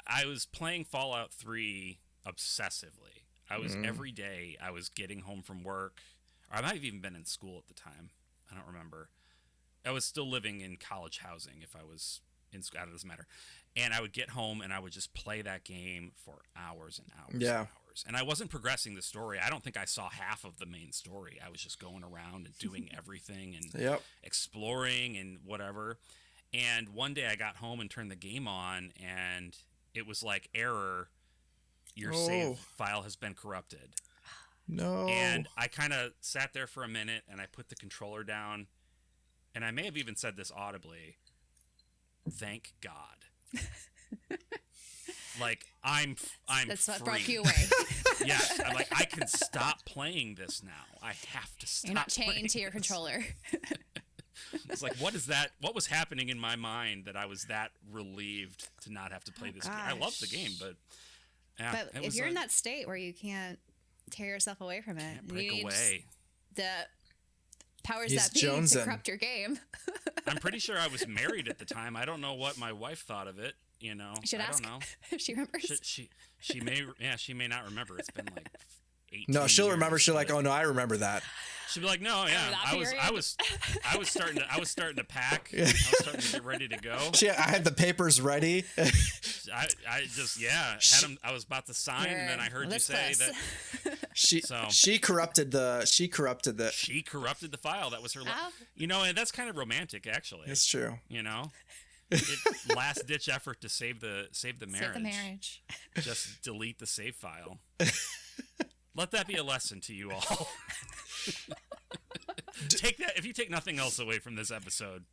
I was playing Fallout 3 obsessively. I was every day I was getting home from work, or I might have even been in school at the time. I don't remember. I was still living in college housing if I was in school. It doesn't matter. And I would get home and I would just play that game for hours and hours and hours. And I wasn't progressing the story. I don't think I saw half of the main story. I was just going around and doing everything and exploring and whatever. And one day I got home and turned the game on and it was like, error. Your save file has been corrupted. No. And I kind of sat there for a minute and I put the controller down and I may have even said this audibly. Thank God. Like I'm That's free. what broke you away. Yes, I'm like, I can stop playing this now. I have to stop. You're not chained to your this. controller. It's like, what is that? What was happening in my mind that I was that relieved to not have to play this game? I love the game, but yeah, but if you're in that state where you can't tear yourself away from it, can't break away. The powers that be to corrupt your game. I'm pretty sure I was married at the time. I don't know what my wife thought of it. You know, I don't know if she remembers. She may not remember. It's been like 18 No, she'll years, remember. She'll like, oh no, I remember that. She'll be like, no, yeah, I was starting to pack. I was starting to get ready to go. I had the papers ready. I just had them. I was about to sign, and then I heard you say that she corrupted the file. That was her. You know, and that's kind of romantic, actually. It's true. You know. Last ditch effort to save the marriage. Save the marriage. Just delete the save file. Let that be a lesson to you all. Take that. If you take nothing else away from this episode,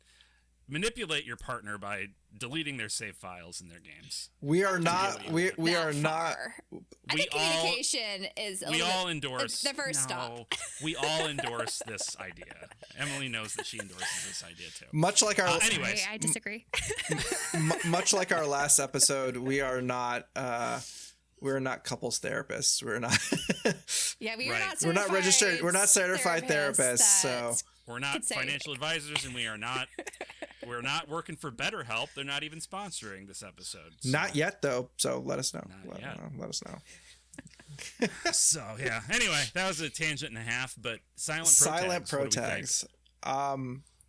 manipulate your partner by deleting their save files in their games. We are not. We are not. I think communication is. We all endorse the first stop. We all endorse this idea. Emily knows that she endorses this idea too. Much like our. Anyways, I disagree. Much like our last episode, we are not. We're not couples therapists. We're not. Yeah, we're not. We're not registered. We're not certified therapists. So we're not financial advisors, and we are not. We're not working for BetterHelp. They're not even sponsoring this episode. So. Not yet, though. So let us know. Let us know. So yeah. Anyway, that was a tangent and a half, but silent protags.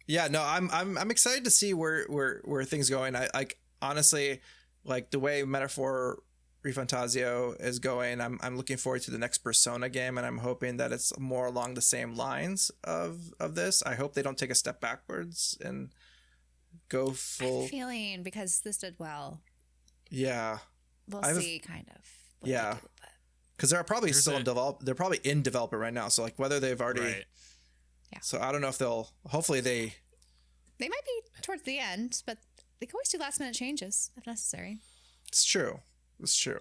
Yeah. No, I'm excited to see where things going. I like honestly, like the way Metaphor Refantasio is going. I'm looking forward to the next Persona game, and I'm hoping that it's more along the same lines of this. I hope they don't take a step backwards and go full. I have a feeling because this did well. Yeah, we'll see. Kind of. Yeah, because they're probably They're probably in development right now. So like whether they've already. Right. Yeah. So I don't know if they'll. Hopefully they. They might be towards the end, but they can always do last minute changes if necessary. It's true. It's true.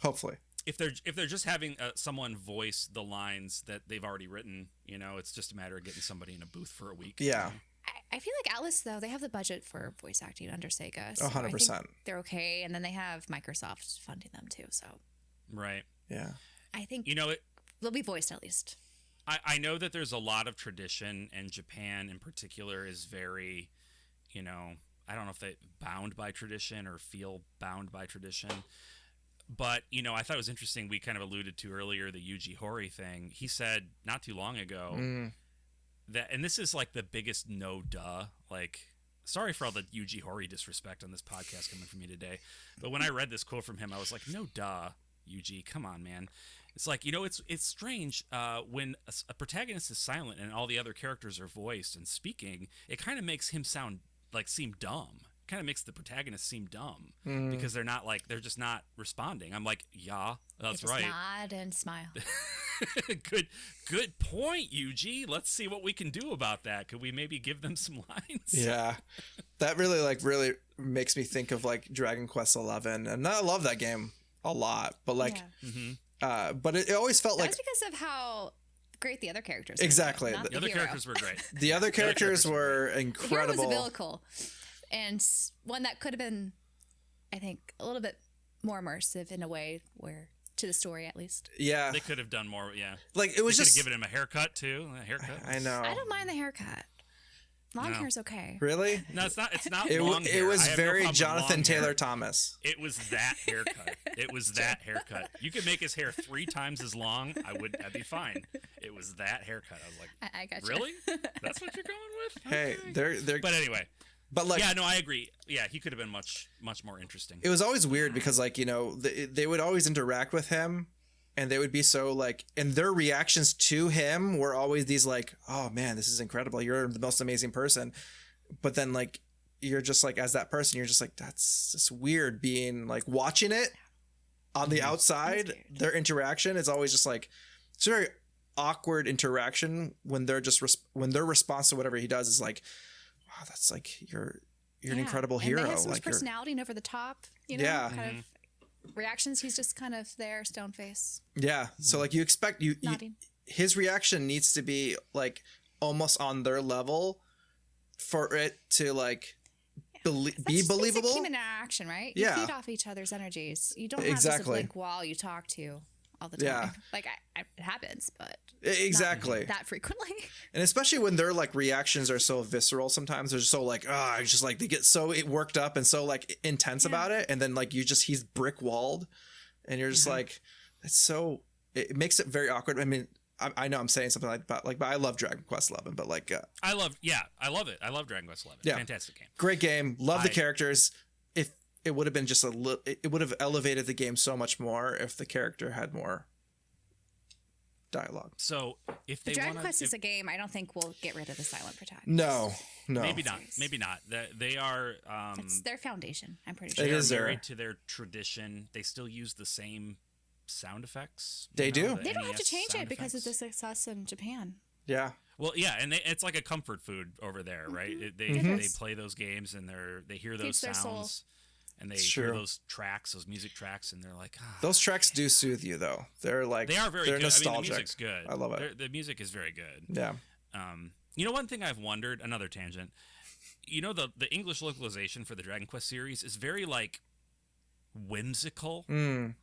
Hopefully. If they're just having someone voice the lines that they've already written, you know, it's just a matter of getting somebody in a booth for a week. Yeah. I feel like Atlas, though, they have the budget for voice acting under Sega. So 100%. They're okay. And then they have Microsoft funding them, too. So. Right. Yeah. I think they'll be voiced at least. I know that there's a lot of tradition, and Japan in particular is very, you know, I don't know if they bound by tradition or feel bound by tradition. But, you know, I thought it was interesting. We kind of alluded to earlier the Yuji Horii thing. He said not too long ago that, and this is like the biggest no duh like sorry for all the Yuji Horii disrespect on this podcast coming from me today, but when I read this quote from him, I was like, no, duh, Yuji, come on, man. It's like, it's strange when a protagonist is silent and all the other characters are voiced and speaking, it kind of makes him seem dumb. Kind of makes the protagonist seem dumb because they're just not responding. I'm like, yeah, that's right. Nod and smile. Good point, Yuji. Let's see what we can do about that. Could we maybe give them some lines? Yeah, that really makes me think of like Dragon Quest XI, and I love that game a lot. But like, but it always felt like that's because of how great the other characters. Exactly, were, the other characters were great. The other characters were incredible. The hero was a vehicle. And one that could have been, I think, a little bit more immersive in a way where, to the story at least. Yeah. They could have done more, yeah. Like, it was just... They could have given him a haircut, too. I know. I don't mind the haircut. Long hair's okay. Really? No, it's not long hair. It was very no Jonathan Taylor Thomas. It was that haircut. It was that haircut. You could make his hair 3 times as long. I'd be fine. It was that haircut. I was like, I got you. Really? That's what you're going with? Hey, okay. they're... But anyway... But like, yeah, no, I agree. Yeah, he could have been much more interesting. It was always weird because like, they would always interact with him and they would be so like, and their reactions to him were always these like, oh man, this is incredible. You're the most amazing person. But then like, you're just like, as that person, you're just like, that's just weird being like watching it on the outside. Their interaction is always just like, it's a very awkward interaction when they're just, when their response to whatever he does is like, wow, that's like you're an incredible hero. And they have so much like personality and over the top, kind of reactions. He's just kind of there, stone face. Yeah. So like you expect his reaction needs to be like almost on their level for it to like be believable. Human interaction, right? You feed off each other's energies. You don't have this blank wall you talk to all the time. Yeah. Like it happens, but exactly not that frequently. And especially when their like reactions are so visceral, sometimes they're so like, it's just like they get so worked up and so like intense about it, and then like he's brick walled, and you're just like, it's so, it makes it very awkward. I mean, I know I'm saying something like that, but I love Dragon Quest XI, but like I love it. I love Dragon Quest XI. Yeah, fantastic game, great game. Love the characters. If it would have been just it would have elevated the game so much more if the character had more dialogue. So if they Dragon Quest is a game, I don't think we'll get rid of the silent protagonist. No. Maybe not. They are. It's their foundation. I'm pretty sure. They are married to their tradition. They still use the same sound effects. They do. They don't have to change it because of the success in Japan. Yeah. Well, yeah, and it's like a comfort food over there, right? They play those games and they hear those sounds. And they hear those music tracks, and they're like, those tracks do soothe you, though. They are very good. Nostalgic. I mean, the music's good. I love it. The music is very good. Yeah. One thing I've wondered, another tangent. The English localization for the Dragon Quest series is very like whimsical. Like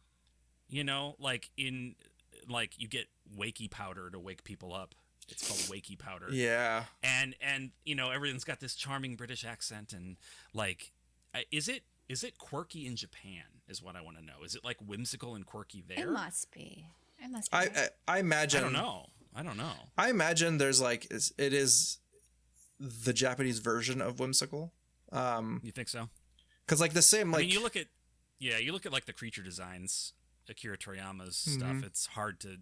you get wakey powder to wake people up. It's called wakey powder. Yeah. And everything's got this charming British accent, and like, is it quirky in Japan is what I want to know. Is it like whimsical and quirky there? It must be. I imagine. I don't know. I imagine there's like, it is the Japanese version of whimsical. You think so? Because like the same, like, I mean, you look at like the creature designs, Akira Toriyama's stuff. It's hard to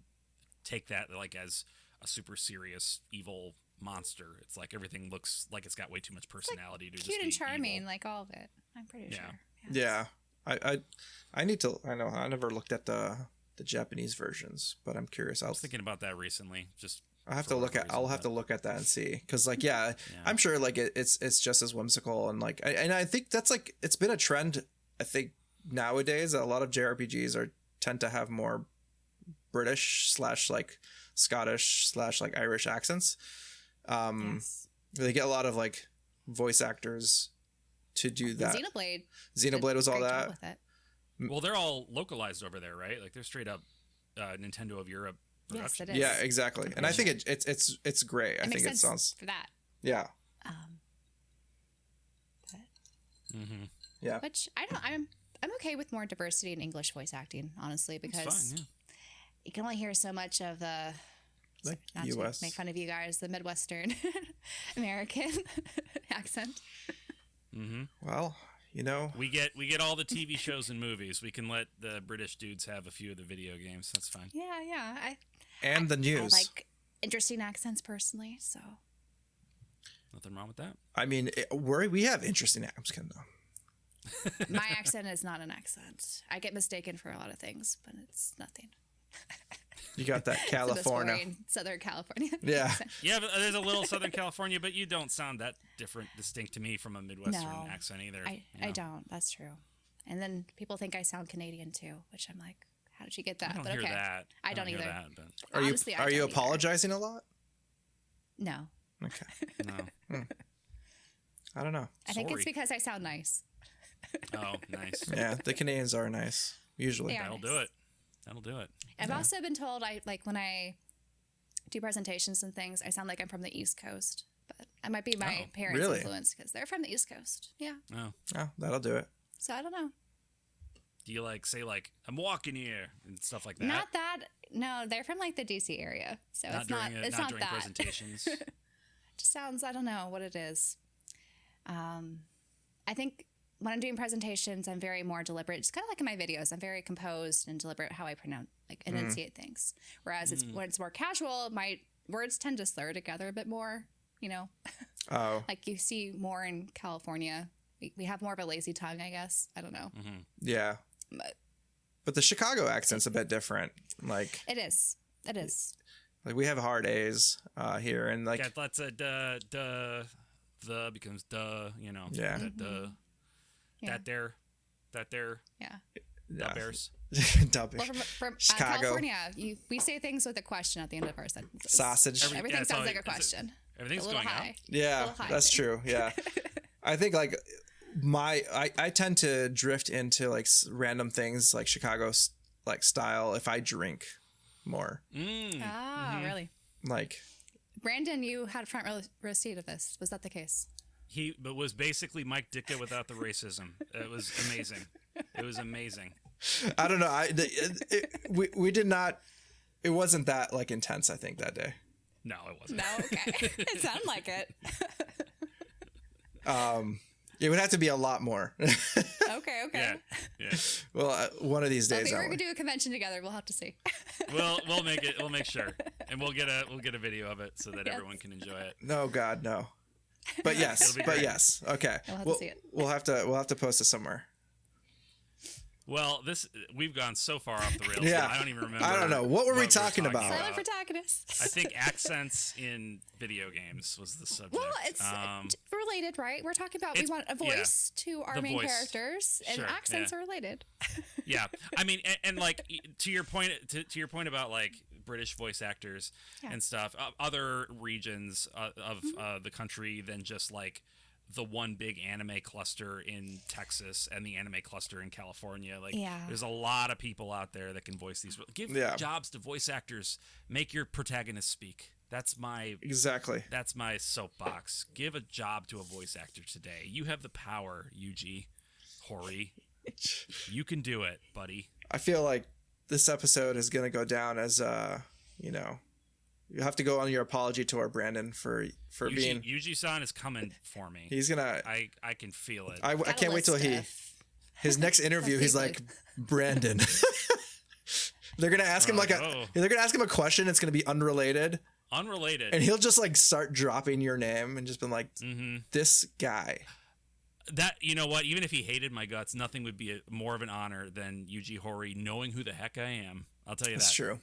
take that like as a super serious evil monster. It's like everything looks like it's got way too much personality to just be cute and charming, evil. like all of it. I'm pretty sure. Yeah. I need to. I know. I never looked at the Japanese versions, but I'm curious. I was thinking about that recently. I'll have to look at that and see, because like I'm sure like it's just as whimsical, and like I think that's like, it's been a trend. I think nowadays that a lot of JRPGs tend to have more British / like Scottish / like Irish accents. They get a lot of like voice actors to do that. Xenoblade was all that. Well, they're all localized over there, right? Like they're straight up Nintendo of Europe production. Yes, it is. Yeah, exactly. And I think it's great. I think it sounds for that. Yeah. Yeah. Which I'm okay with more diversity in English voice acting, honestly, because you can only hear so much of the US. To make fun of you guys, the Midwestern American accent. Well, we get all the TV shows and movies. We can let the British dudes have a few of the video games. That's fine. Yeah. And the news. I like interesting accents personally, so nothing wrong with that. I mean, we have interesting accents, though. My accent is not an accent. I get mistaken for a lot of things, but it's nothing. You got that California, Southern California. Yeah, yeah. But there's a little Southern California, but you don't sound that distinct to me from a Midwestern accent either. I don't. That's true. And then people think I sound Canadian too, which I'm like, how did you get that? I don't but hear okay, that. I don't either. That, but... Are you apologizing a lot? No. Okay. No. I don't know. I think it's because I sound nice. Oh, nice. Yeah, the Canadians are nice usually. That'll do it. That'll do it. I've also been told when I do presentations and things, I sound like I'm from the East Coast, but I might be my parents' influence because they're from the East Coast. Yeah. Oh, that'll do it. So I don't know. Do you say I'm walking here and stuff like that? Not that. No, they're from the DC area, so it's not during that. Presentations. It just sounds. I don't know what it is. I think when I'm doing presentations, I'm very more deliberate. It's kind of like in my videos. I'm very composed and deliberate how I enunciate things. Whereas when it's more casual, my words tend to slur together a bit more. Oh. Like you see more in California. We have more of a lazy tongue, I guess. I don't know. Mm-hmm. Yeah. But the Chicago accent's a bit different. It is. We have hard A's here, and lots of the becomes duh. Yeah. That there. Yeah. The Bears. Well, from Chicago. California, we say things with a question at the end of our sentences. Sausage. Everything sounds like a question. Everything's going high. up. Yeah, that's true. Yeah. I think I tend to drift into random things like Chicago style if I drink more. Really? Branden, you had front row seat of this. Was that the case? He was basically Mike Ditka without the racism. It was amazing. It was amazing. I don't know. We did not. It wasn't that intense. I think that day. No, it wasn't. No, okay. It sounded like it. It would have to be a lot more. Okay. Yeah. Well, one of these days. If we're gonna do a convention together, we'll have to see. We'll make it. We'll make sure, and we'll get a video of it so that everyone can enjoy it. No, God, no. But yes. Okay. We'll have to see it. We'll have to post it somewhere. Well, we've gone so far off the rails. Yeah. I don't even remember. I don't know. What were we talking about? Silent protagonists. I think accents in video games was the subject. Well, it's related, right? We're talking about we want a voice to our main characters, and accents are related. Yeah, I mean, and to your point about British voice actors and stuff, other regions of the country than just the one big anime cluster in Texas and the anime cluster in California. There's a lot of people out there that can voice these. Give jobs to voice actors. Make your protagonist speak. That's my soapbox. Give a job to a voice actor today. You have the power, Yuji Horii. You can do it, buddy. I feel like this episode is going to go down as you have to go on your apology tour, Branden, for being... Yuji-san is coming for me. He's gonna... I can feel it. I can't wait till his next interview, he's like, Branden. They're gonna ask him they're gonna ask him a question. It's gonna be unrelated. And he'll just start dropping your name and just been like, this guy. That, you know what? Even if he hated my guts, nothing would be more of an honor than Yuji Horii knowing who the heck I am. I'll tell you That's true.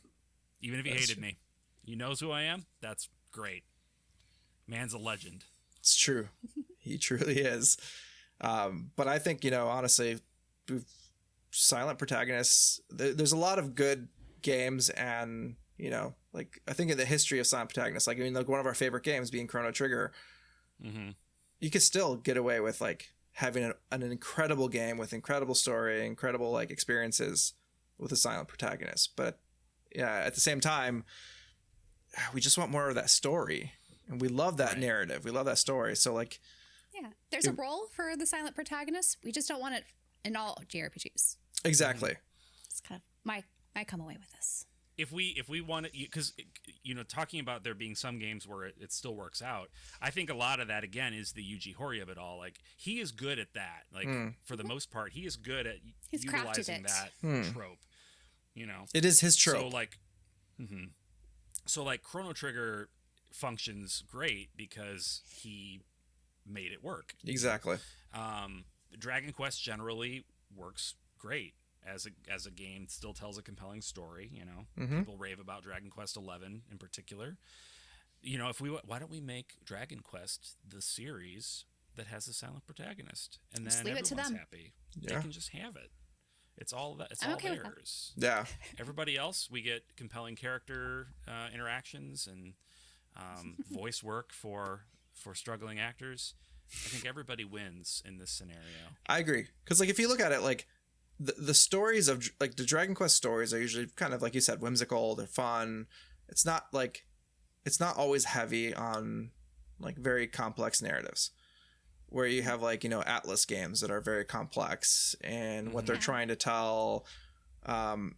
Even if he hated me. He knows who I am. That's great. Man's a legend. It's true. He truly is. But I think, honestly, silent protagonists, there's a lot of good games and, I think in the history of silent protagonists, one of our favorite games being Chrono Trigger, you could still get away with having an incredible game with incredible story, incredible experiences with a silent protagonist. But yeah, at the same time, we just want more of that story, and we love that narrative. We love that story. So there's a role for the silent protagonist. We just don't want it in all JRPGs. Exactly. It's kind of my come away with this. if we want to, because talking about there being some games where it still works out, I think a lot of that again is the Yuji Horii of it all. Like he is good at that. Like for the most part, he is good at utilizing that trope. It is his trope. So like Chrono Trigger functions great because he made it work. Exactly. Dragon Quest generally works great as a game. Still tells a compelling story. People rave about Dragon Quest 11 in particular. Why don't we make Dragon Quest the series that has a silent protagonist, and then everyone's happy. Yeah. They can just have it. It's all that. It's all okay theirs. Yeah. Everybody else, we get compelling character interactions and voice work for struggling actors. I think everybody wins in this scenario. I agree, because like if you look at it, like the stories of like the Dragon Quest stories are usually kind of like you said, whimsical. They're fun. It's not always heavy on like very complex narratives, where you have like Atlas games that are very complex and what they're trying to tell.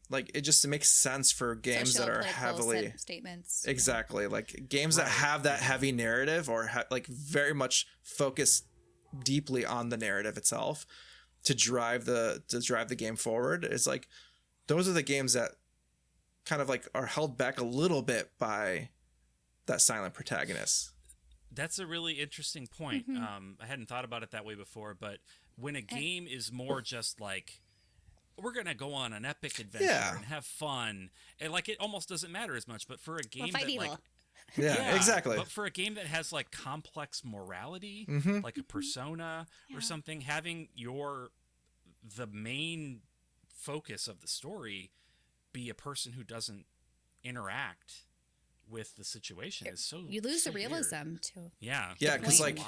Like it just makes sense for games that are heavily statements. Exactly, like games that have that heavy narrative or like very much focus deeply on the narrative itself to drive the game forward. It's like those are the games that kind of like are held back a little bit by that silent protagonist. That's a really interesting point. I hadn't thought about it that way before, but when a game is more just like, we're going to go on an epic adventure and have fun, and like it almost doesn't matter as much, but for a game that like exactly. But for a game that has like complex morality, like a Persona or something, having the main focus of the story be a person who doesn't interact with the situation is so you lose the realism weird. too. Yeah, because like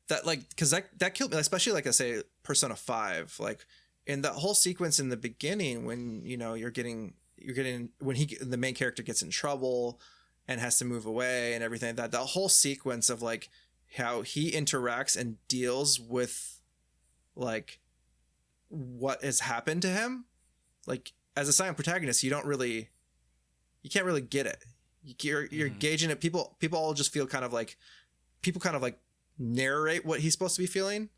that killed me, especially like I say Persona 5, like in that whole sequence in the beginning when you're getting when the main character gets in trouble and has to move away and everything, that whole sequence of like how he interacts and deals with like what has happened to him, like as a silent protagonist you can't really get it. You're gauging it. People all just feel kind of like narrate what he's supposed to be feeling,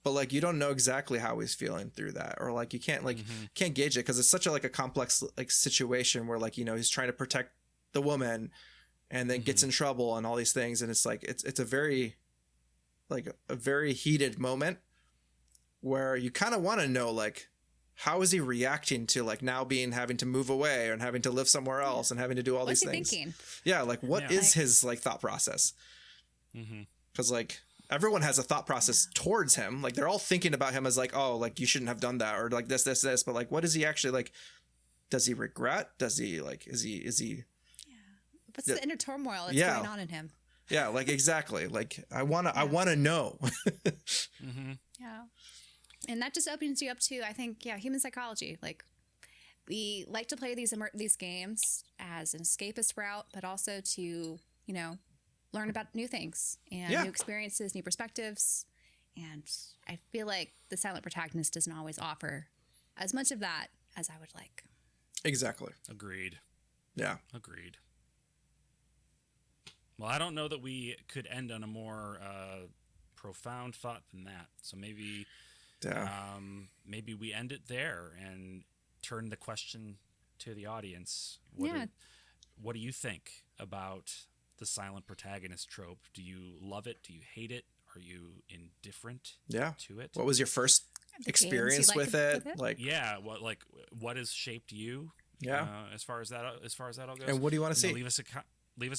but like you don't know exactly how he's feeling through that, or like you can't can't gauge it because it's such a complex like situation where like he's trying to protect the woman and then gets in trouble and all these things, and it's like it's a very heated moment where you kind of want to know like how is he reacting to like now having to move away and having to live somewhere else and having to do all these things. Thinking? Yeah, like what is his like thought process? Because like everyone has a thought process towards him. Like they're all thinking about him as like, oh, like you shouldn't have done that, or like this. But like, what is he actually like? Does he regret? Does he like? Is he? Yeah. What's the inner turmoil that's going on in him? Yeah, like exactly. Like I wanna know. Yeah. And that just opens you up to, I think, human psychology. Like, we like to play these games as an escapist route, but also to, learn about new things and new experiences, new perspectives. And I feel like the silent protagonist doesn't always offer as much of that as I would like. Exactly. Agreed. Yeah. Agreed. Well, I don't know that we could end on a more profound thought than that. So maybe... maybe we end it there and turn the question to the audience. What do you think about the silent protagonist trope? Do you love it? Do you hate it? Are you indifferent to it? What was your first experience with it? What has shaped you? As far as that all goes. And what do you want to see? Leave us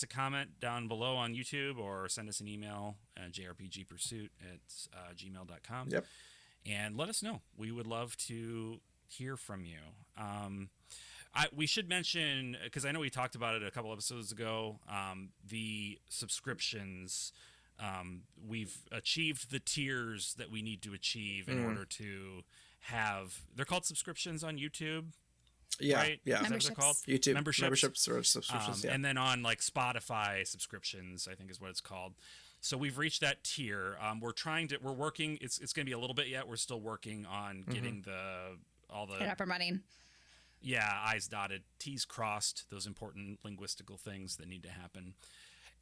a comment down below on YouTube or send us an email at jrpgpursuit@gmail.com. Yep. And let us know. We would love to hear from you. We should mention, because I know we talked about it a couple episodes ago, the subscriptions. We've achieved the tiers that we need to achieve in order to have... They're called subscriptions on YouTube. Yeah, right? Yeah. Is that what they're called? YouTube memberships or subscriptions. And then on like Spotify subscriptions, I think is what it's called. So we've reached that tier. We're working. It's going to be a little bit yet. We're still working on getting all the get up and running. Yeah, I's dotted, T's crossed, those important linguistical things that need to happen.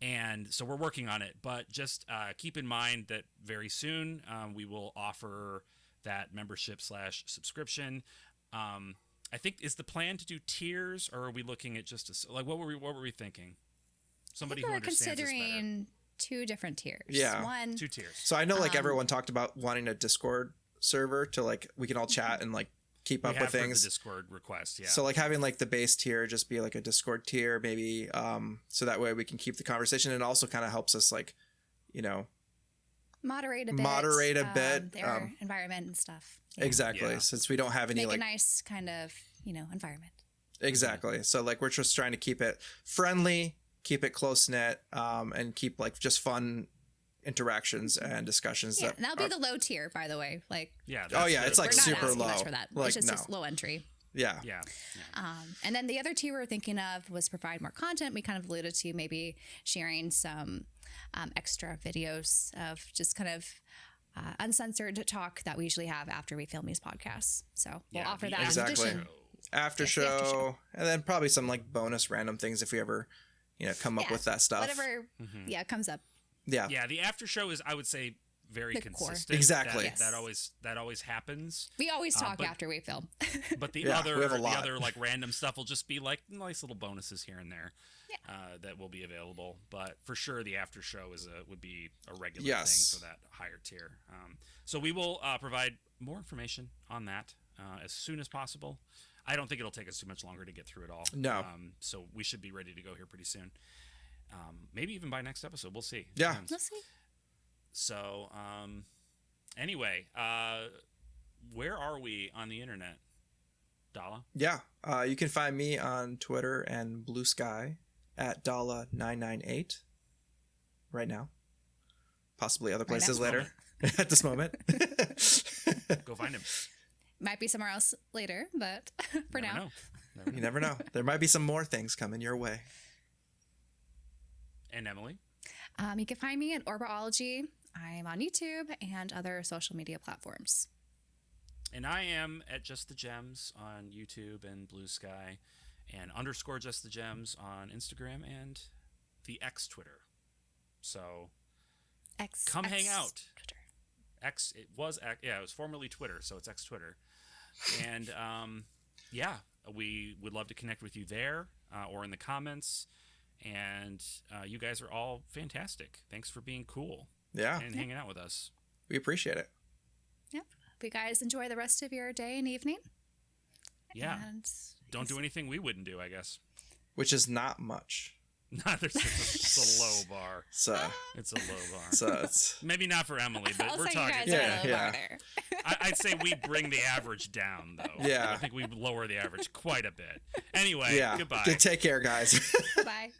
And so we're working on it, but just keep in mind that very soon we will offer that membership/subscription. I think, is the plan to do tiers, or are we looking at just like what were we thinking? Somebody who understands this better. Considering 2 different tiers. Yeah, 2 tiers. So I know like everyone talked about wanting a Discord server to like we can all chat and like keep up with things. The Discord request, yeah. So like having like the base tier just be like a Discord tier maybe, so that way we can keep the conversation, and it also kind of helps us like, you know, moderate a bit their environment and stuff. Exactly. Since we don't have any make a nice kind of, you know, environment. Exactly. So like we're just trying to keep it friendly, keep it close knit, and keep like just fun interactions and discussions. Yeah, and that'll be the low tier, by the way. Like, yeah. It's like super low. Much for that. Like, it's just low entry. Yeah. And then the other tier we were thinking of was provide more content. We kind of alluded to maybe sharing some extra videos of just kind of uncensored talk that we usually have after we film these podcasts. So we'll offer that exactly. After show, and then probably some like bonus random things if we ever, you know, come up with that stuff. Whatever, comes up. Yeah. Yeah, the after show is, I would say, very consistent. Core. Exactly. That always happens. We always talk after we film. But the other like random stuff will just be like nice little bonuses here and there. That will be available, but for sure the after show would be a regular thing for that higher tier. So we will provide more information on that as soon as possible. I don't think it'll take us too much longer to get through it all. No. So we should be ready to go here pretty soon. Maybe even by next episode. We'll see. Yeah. We'll see. So anyway, where are we on the internet, Dalla? Yeah. You can find me on Twitter and Bluesky at Dalla998 right now. Possibly other places later. At this moment. Go find him. Might be somewhere else later, but for now. You never know. There might be some more things coming your way. And Emily? You can find me at Orbalology. I'm on YouTube and other social media platforms. And I am at Just the Gems on YouTube and Bluesky, and _, Just the Gems on Instagram and the X Twitter. So come hang out. Twitter. X, it was formerly Twitter, so it's X Twitter. And we would love to connect with you there or in the comments. And you guys are all fantastic. Thanks for being cool. Yeah. And hanging out with us. We appreciate it. Yep. Hope you guys enjoy the rest of your day and evening. Yeah. And don't do anything we wouldn't do, I guess. Which is not much. It's a low bar. It's a low bar. So it's maybe not for Emily, but we're talking. I'd say we bring the average down, though. Yeah. I think we lower the average quite a bit. Anyway, goodbye. Take care, guys. Bye.